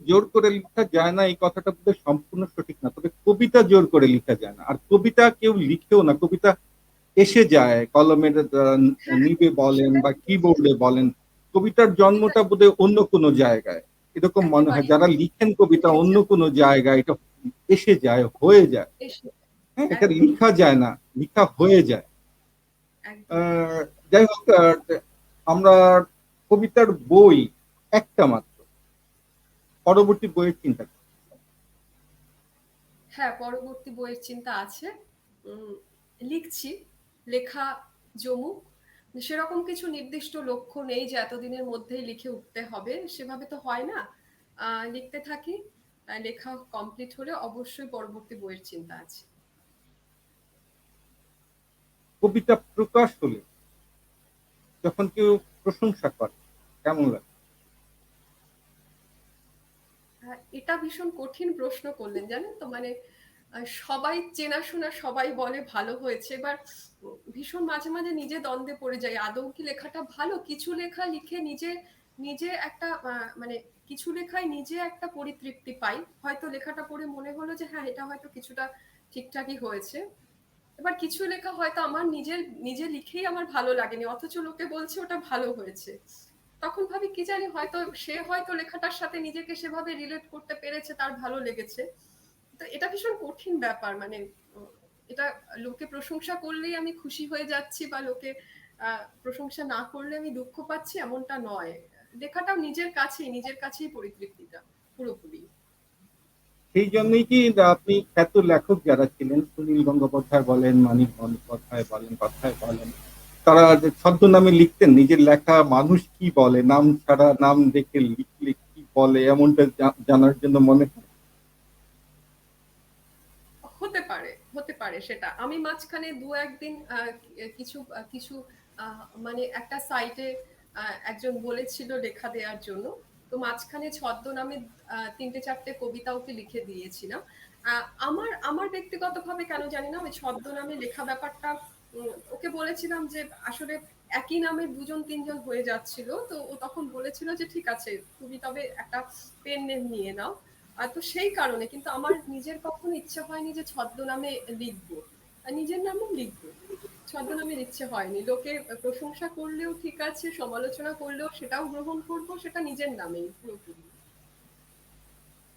জোর করে লেখা যায় না এই কথাটা বোধহয় সম্পূর্ণ সঠিক না, তবে কবিতা জোর করে লেখা যায় না। আর কবিতা কেউ লিখেও না, কবিতা এসে যায় কলমের হ্যাঁ, নিবে বলেন সেটাই বা বলছি। কিবোর্ডে বলেন। কবিতার কবিতা জন্মটা বোধহয় অন্য কোনো জায়গায়, এরকম মনে হয়। একেবারেই যারা লিখেন কবিতা এসে অন্য যায়, কোনো জায়গায়, এটা এসে যায়, হয়ে যায়। এসে যায়। হ্যাঁ, এটা একদম, লিখা যায় না, লিখা হয়ে যায়। একদম। আহ, যাই হোক, আমরা কবিতার বই একটা মাত্র, পরবর্তী বইয়ের চিন্তা করি। হ্যাঁ, পরবর্তী বইয়ের চিন্তা আছে। উম, লিখছি, লেখা জমুক। সেরকম কিছু নির্দিষ্ট লক্ষ্য নেই যে এতদিনের মধ্যেই লিখে উঠতে হবে, সেভাবে তো হয় না। লিখতে থাকি, লেখা কমপ্লিট হলে অবশ্যই পরবর্তী বইয়ের চিন্তা আছে। কবিতা প্রকাশ হলে যখন কেউ প্রশংসা করে কেমন লাগে? এটা ভীষণ কঠিন প্রশ্ন করলেন, জানেন তো, মানে সবাই চেনাশোনা, সবাই বলে ভালো হয়েছে। এবার ভীষণ মাঝে মাঝে নিজে দ্বন্দ্বে পড়ে যাই, আদৌ কি লেখাটা ভালো। কিছু লেখা লিখে নিজে নিজে একটা মানে কিছু লেখায় নিজে একটা পরিতৃপ্তি পাই, হয়তো লেখাটা পড়ে মনে হলো যে হ্যাঁ এটা হয়তো কিছুটা ঠিকঠাকই হয়েছে। এবার কিছু লেখা হয়তো আমার নিজের নিজে লিখেই আমার ভালো লাগেনি, অথচ লোকে বলছে ওটা ভালো হয়েছে। তখন ভাবি কি জানি, হয়তো সে হয়তো লেখাটার সাথে নিজেকে সেভাবে রিলেট করতে পেরেছে, তার ভালো লেগেছে। তো এটা ভীষণ কঠিন ব্যাপার, মানে উম, এটা লোকে প্রশংসা করলেই আমি খুশি হয়ে যাচ্ছি, বা লোকে প্রশংসা না করলে আমি দুঃখ পাচ্ছি, এমনটা নয়। লেখাটাও নিজের কাছেই পরিতৃপ্তিটা পুরোপুরি। সেই জন্যই কি আপনি খ্যাত লেখক যারা ছিলেন, সুনীল গঙ্গোপাধ্যায় বলেন, মানিক বন্দ্যোপাধ্যায় বলেন, কথায় বলেন, তারা যে ছদ্মনামে লিখতেন, নিজের লেখা মানুষ কি বলে, নাম ছাড়া নাম দেখে লিখলে কি বলে, এমনটা জানার জন্য মনে হয়। হতে পারে সেটা। আমি মাঝখানে দু একদিন কিছু কিছু মানে একটা সাইটে একজন বলেছিল লেখা দেওয়ার জন্য, তো মাঝখানে ছদ্মনামে 3-4টে কবিতা ওকে লিখে দিয়েছিলাম। আমার আমার ব্যক্তিগতভাবে কেন জানি না ওই ছদ্মনামে লেখা ব্যাপারটা ওকে বলেছিলাম যে আসলে একই নামে দুজন তিনজন হয়ে যাচ্ছিল, তো ও তখন বলেছিল যে ঠিক আছে তুমি তবে একটা পেন নেম নিয়ে নাও। আর তো সেই কারণে কিন্তু আমার নিজের কখনো ইচ্ছা হয়নি যে ছদ্মনামে লিখবো, আর নিজের নামও লিখবো, ছদ্মনামের ইচ্ছে হয়নি। লোকে প্রশংসা করলেও ঠিক আছে, সমালোচনা করলেও সেটাও গ্রহণ করব, সেটা নিজের নামেই পুরোপুরি।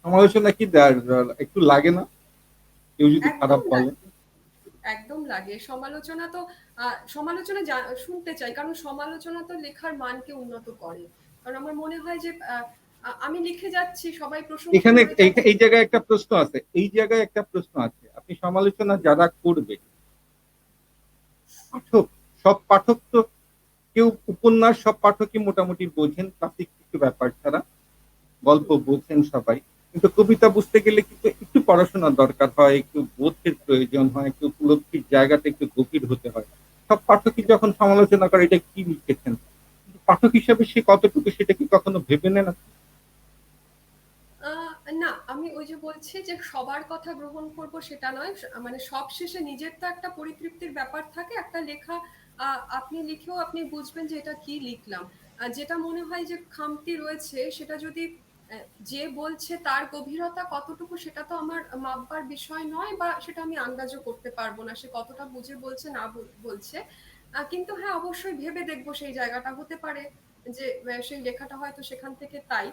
সমালোচনা কি একটু লাগে না, কেউ যদি একদম খারাপ বলে? লাগে, একদম লাগে সমালোচনা তো। সমালোচনা শুনতে চাই, কারণ সমালোচনা তো লেখার মানকে উন্নত করে। কারণ আমার মনে হয় যে আমি লিখে যাচ্ছি, সবাই প্রশংসা এখানে করে যাচ্ছে। এই জায়গায় একটা প্রশ্ন আছে, এই জায়গায় একটা প্রশ্ন আছে, আপনি সমালোচনা যারা করবে পাঠক, সব পাঠক তো, কেউ উপন্যাস সব পাঠকই মোটামুটি বোঝেন ক্লাসিক কিছু ব্যাপার ছাড়া, গল্প বোঝেন সবাই, কিন্তু কবিতা বুঝতে গেলে কিন্তু একটু পড়াশোনার দরকার হয়, একটু বোধের প্রয়োজন হয়, একটু উপলব্ধির জায়গাটা একটু গভীর হতে হয়। সব পাঠকই যখন সমালোচনা করে এটা কি লিখেছেন, পাঠক হিসাবে সে কতটুকু সেটা কি কখনো ভেবে নেন? না, আমি ওই যে বলছি যে সবার কথা গ্রহণ করব সেটা নয়। মানে সবশেষে নিজের তো একটা পরিতৃপ্তির ব্যাপার থাকে। একটা লেখা আপনি লিখেও আপনি বুঝবেন যে এটা কি লিখলাম। যেটা মনে হয় যে খামতি রয়েছে সেটা যদি যে বলছে তার গভীরতা কতটুকু সেটা তো আমার মাপবার বিষয় নয়, বা সেটা আমি আন্দাজও করতে পারবো না সে কতটা বুঝে বলছে না বলছে। কিন্তু হ্যাঁ, অবশ্যই ভেবে দেখবো সেই জায়গাটা হতে পারে যে সেই লেখাটা হয়তো সেখান থেকে তাই।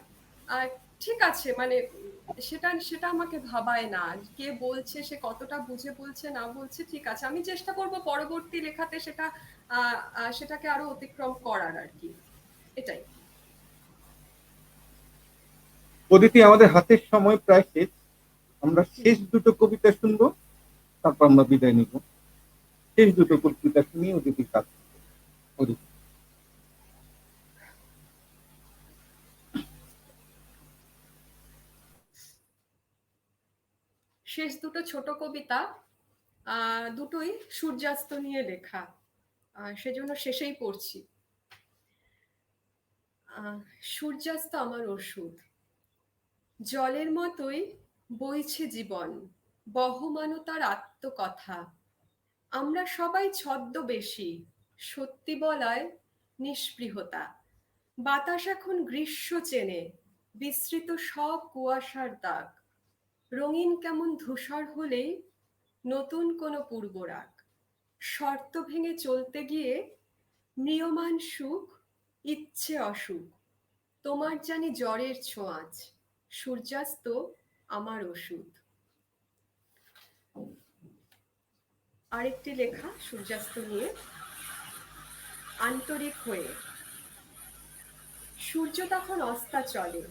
আর ঠিক আছে, মানে সেটা সেটা আমাকে ভাবায় না কে বলছে, সে কতটা বুঝে বলছে না বলছে। ঠিক আছে, আমি চেষ্টা করব পরবর্তী লেখাতে সেটা সেটাকে আরো অতিক্রম করার আর কি, এটাই। অদিতি, আমাদের হাতের সময় প্রায় শেষ, আমরা শেষ দুটো কবিতা শুনবো, তারপর আমরা বিদায় নিব। শেষ দুটো কবিতা শুনি অদিতির কাছ থেকে। অদিতি। শেষ দুটো ছোট কবিতা, দুটোই সূর্যাস্ত নিয়ে লেখা, সেজন্য শেষেই পড়ছি। সূর্যাস্ত আমার ওষুধ, জলের মতোই বইছে জীবন, বহমানো তার আত্মকথা। আমরা সবাই ছদ্মবেশী, সত্যি বলায় নিস্পৃহতা। বাতাস এখন গ্রীষ্ম চেনে, বিস্তৃত সব কুয়াশার দাগ। রঙিন কেমন ধূসর হলেই নতুন কোনো পূর্বরাগ। শর্ত ভেঙে চলতে গিয়ে ম্রিয়মাণ সুখ, ইচ্ছে অসুখ। তোমার জানি জ্বরের ছোঁয়াচ, সূর্যাস্ত আমার ওষুধ। আরেকটি লেখা সূর্যাস্ত নিয়ে, আন্তরিক হয়ে। সূর্য তখন অস্তাচলে,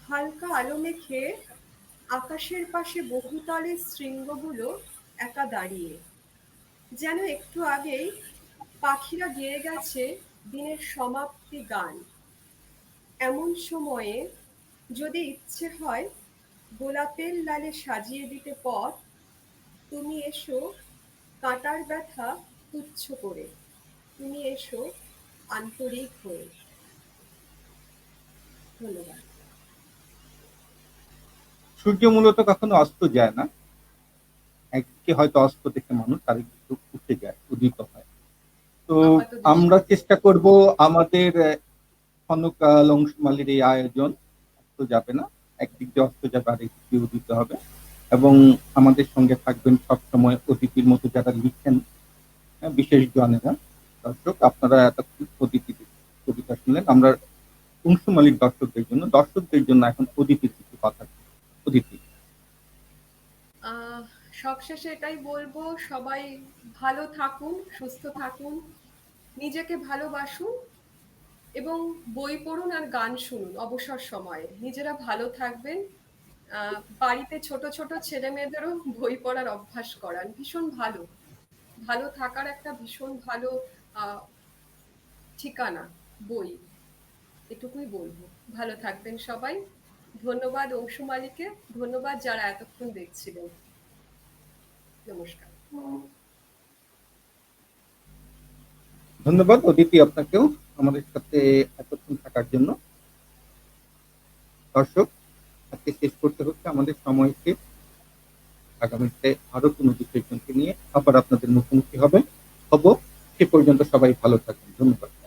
হালকা আলো মেখে আকাশের পাশে বহুতলের শৃঙ্গগুলো একা দাঁড়িয়ে, যেন একটু আগেই পাখিরা গেয়ে গেছে দিনের সমাপ্তি গান। এমন সময়ে যদি ইচ্ছে হয় গোলাপের লালে সাজিয়ে দিতে পথ, তুমি এসো কাঁটার ব্যথা তুচ্ছ করে, তুমি এসো আন্তরিক হয়ে। ধন্যবাদ। সূর্য মূলত কখনো অস্ত যায় না, একদিকে হয়তো অস্ত দেখে মানুষ আরেকদিকে উঠে যায়, উদিত হয়। তো আপাত দৃষ্টি। আমরা চেষ্টা করব আমাদের ক্ষণকাল অংশমালির এই আয়োজন অস্ত যাবে না, একদিক দিয়ে অস্ত যাবে আরেকদিক দিয়ে উদিত হবে, এবং আমাদের সঙ্গে থাকবেন সবসময় অতিথির মতো যারা লিখেন, বিশেষ জনেরা। দর্শক, আপনারা এতক্ষণ অতিথি কবিতা শুনলেন। আমরা অংশমালিক দর্শকদের জন্য এখন অতিথির কিছু কথা। অতিথি। সবশেষে এটাই বলবো, সবাই ভালো থাকুন, সুস্থ থাকুন, নিজেকে ভালোবাসুন এবং বই পড়ুন আর গান শুনুন অবসর সময়ে। নিজেরা ভালো থাকবেন। বাড়িতে ছোট ছোট ছেলে মেয়েদেরও বই পড়ার অভ্যাস করান, ভীষণ ভালো। ভালো থাকার একটা ভীষণ ভালো আহ ঠিকানা বই। এটুকুই বলবো। ভালো থাকবেন সবাই। ধন্যবাদ অংশুমালীকে, ধন্যবাদ যারা এতক্ষণ দেখছিলেন। নমস্কার। ধন্যবাদ অদিতি আপনাকেও আমাদের সাথে এতক্ষণ থাকার জন্য। দর্শক, আজকে শেষ করতে হচ্ছে, আমাদের সময় শেষ। আগামীতে আরো কোনো বিষয়জনকে নিয়ে আবার আপনাদের মুখোমুখি হবে। হব। সে পর্যন্ত সবাই ভালো থাকুন। ধন্যবাদ।